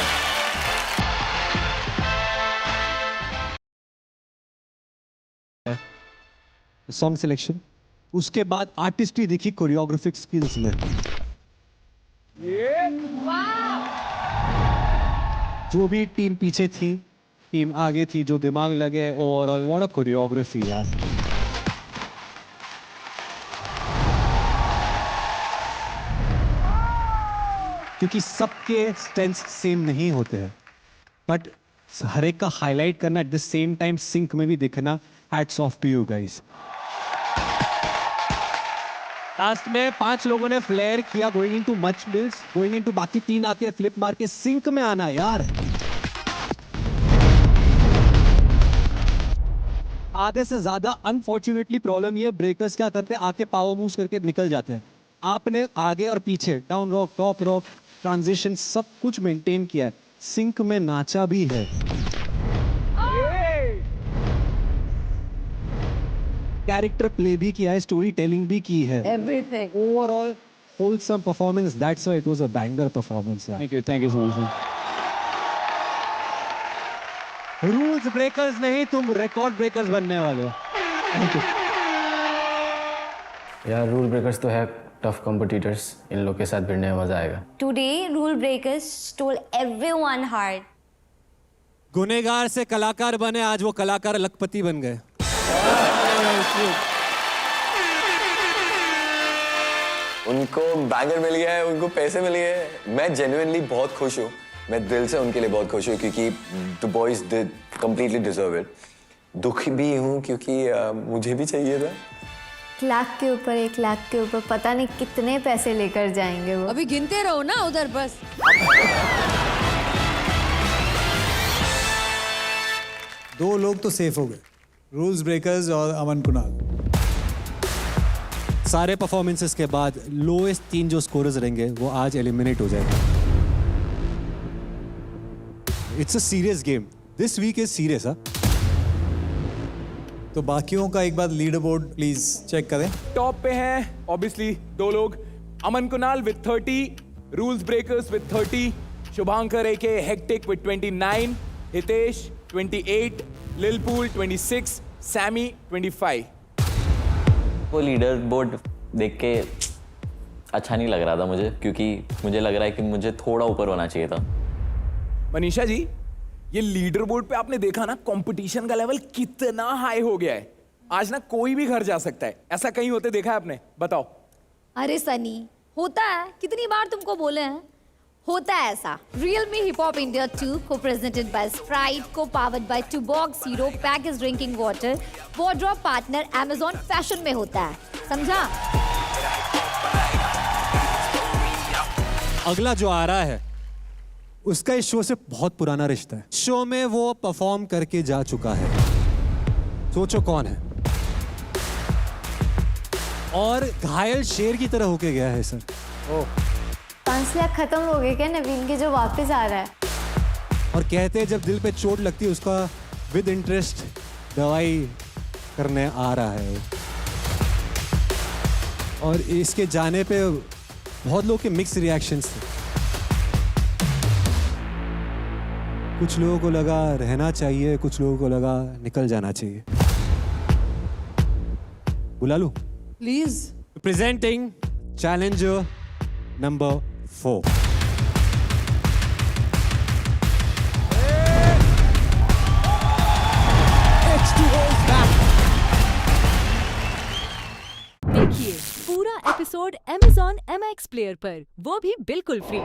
सॉन्ग सिलेक्शन, उसके बाद आर्टिस्ट्री देखी, कोरियोग्राफिक स्किल्स में जो भी टीम पीछे थी, टीम आगे थी, जो दिमाग लगे, और व्हाट अ कोरियोग्राफी यार। क्योंकि सबके स्ट्रेंथ्स सेम नहीं होते हैं, बट हर एक का हाईलाइट करना, at the same time sync में भी दिखना, hats off to you guys. Last में 5 लोगों ने फ्लेयर किया, going into much mills, going into, बाकी 3 आके फ्लिप मार के सिंक में आना यार। आधे से ज्यादा अनफॉर्चुनेटली प्रॉब्लम ये, ब्रेकर्स क्या करते हैं, आके पावर मूव्स करके निकल जाते हैं। आपने आगे और पीछे, down rock, top rock, transition, सब कुछ मेंटेन किया है, सिंक में नाचा भी है। कैरेक्टर प्ले भी किया है, स्टोरी टेलिंग भी की है। Everything. Overall wholesome performance, that's why it was a banger performance. Thank you so much. Rules breakers नहीं, तुम रिकॉर्ड ब्रेकर्स बनने वाले हो। थैंक यू यार, रूल ब्रेकर्स तो है टफ कॉम्पिटिटर्स, इन लोग के साथ भिड़ने में मजा आएगा। Today, rule breakers stole everyone heart. गुनेगार से कलाकार बने, आज वो कलाकार लखपति बन गए। उनको बैंगर मिल गया है, उनको पैसे मिल गए हैं। मैं जेन्युइनली बहुत खुश हूँ, मैं दिल से उनके लिए बहुत खुश हूँ, क्योंकि the boys did completely deserve it. दुखी भी हूँ क्योंकि मुझे भी चाहिए था। 1 लाख के ऊपर, 1 लाख के ऊपर, पता नहीं कितने पैसे लेकर जाएंगे वो। अभी गिनते रहो ना उधर बस। दो लोग तो सेफ हो गए, रूल्स ब्रेकर्स और अमन कुणाल। सारे परफॉर्मेंसेस के बाद लोएस्ट 3 जो स्कोरर्स रहेंगे वो आज एलिमिनेट हो जाएंगे। It's a serious game, this week is serious. तो बाकियों का एक बार लीडर बोर्ड प्लीज चेक करें। टॉप पे हैं ऑब्वियसली 2 लोग, Aman Kunal with 30, rules breakers with 30, Shubhankar AK hectic with 29, Hitesh 28, Lilpool 26, Sammy 25। वो लीडर बोर्ड देख के अच्छा नहीं लग रहा था मुझे, क्योंकि मुझे लग रहा है कि मुझे थोड़ा ऊपर होना चाहिए था। मनीषा जी, ये लीडर बोर्ड पे आपने देखा ना, कंपटीशन का लेवल कितना हाई हो गया है। आज ना कोई भी घर जा सकता है, ऐसा कहीं होते देखा है आपने? बताओ। अरे सनी, होता है, कितनी बार तुमको बोले हैं, होता है ऐसा। Realme Hip Hop India 2 को presented by Sprite, को powered by Tuborg Zero Packaged Drinking Water, wardrobe partner Amazon Fashion में होता है, समझा? अगला जो आ रहा है उसका इस शो से बहुत पुराना रिश्ता है। शो में वो परफॉर्म करके जा चुका है। सोचो कौन है। और घायल शेर की तरह होके गया है सर। 5 लाख खत्म हो गए क्या नवीन के जो वापस आ रहा है? और कहते हैं जब दिल पे चोट लगती है उसका विद इंटरेस्ट दवाई करने आ रहा है। और इसके जाने पे बहुत लोगों के मिक्स रिएक्शंस थे। कुछ लोगों को लगा रहना चाहिए, कुछ लोगों को लगा निकल जाना चाहिए। बुला लूं? प्लीज। Presenting challenger number 4। देखिए पूरा एपिसोड Amazon MX प्लेयर पर, वो भी बिल्कुल फ्री।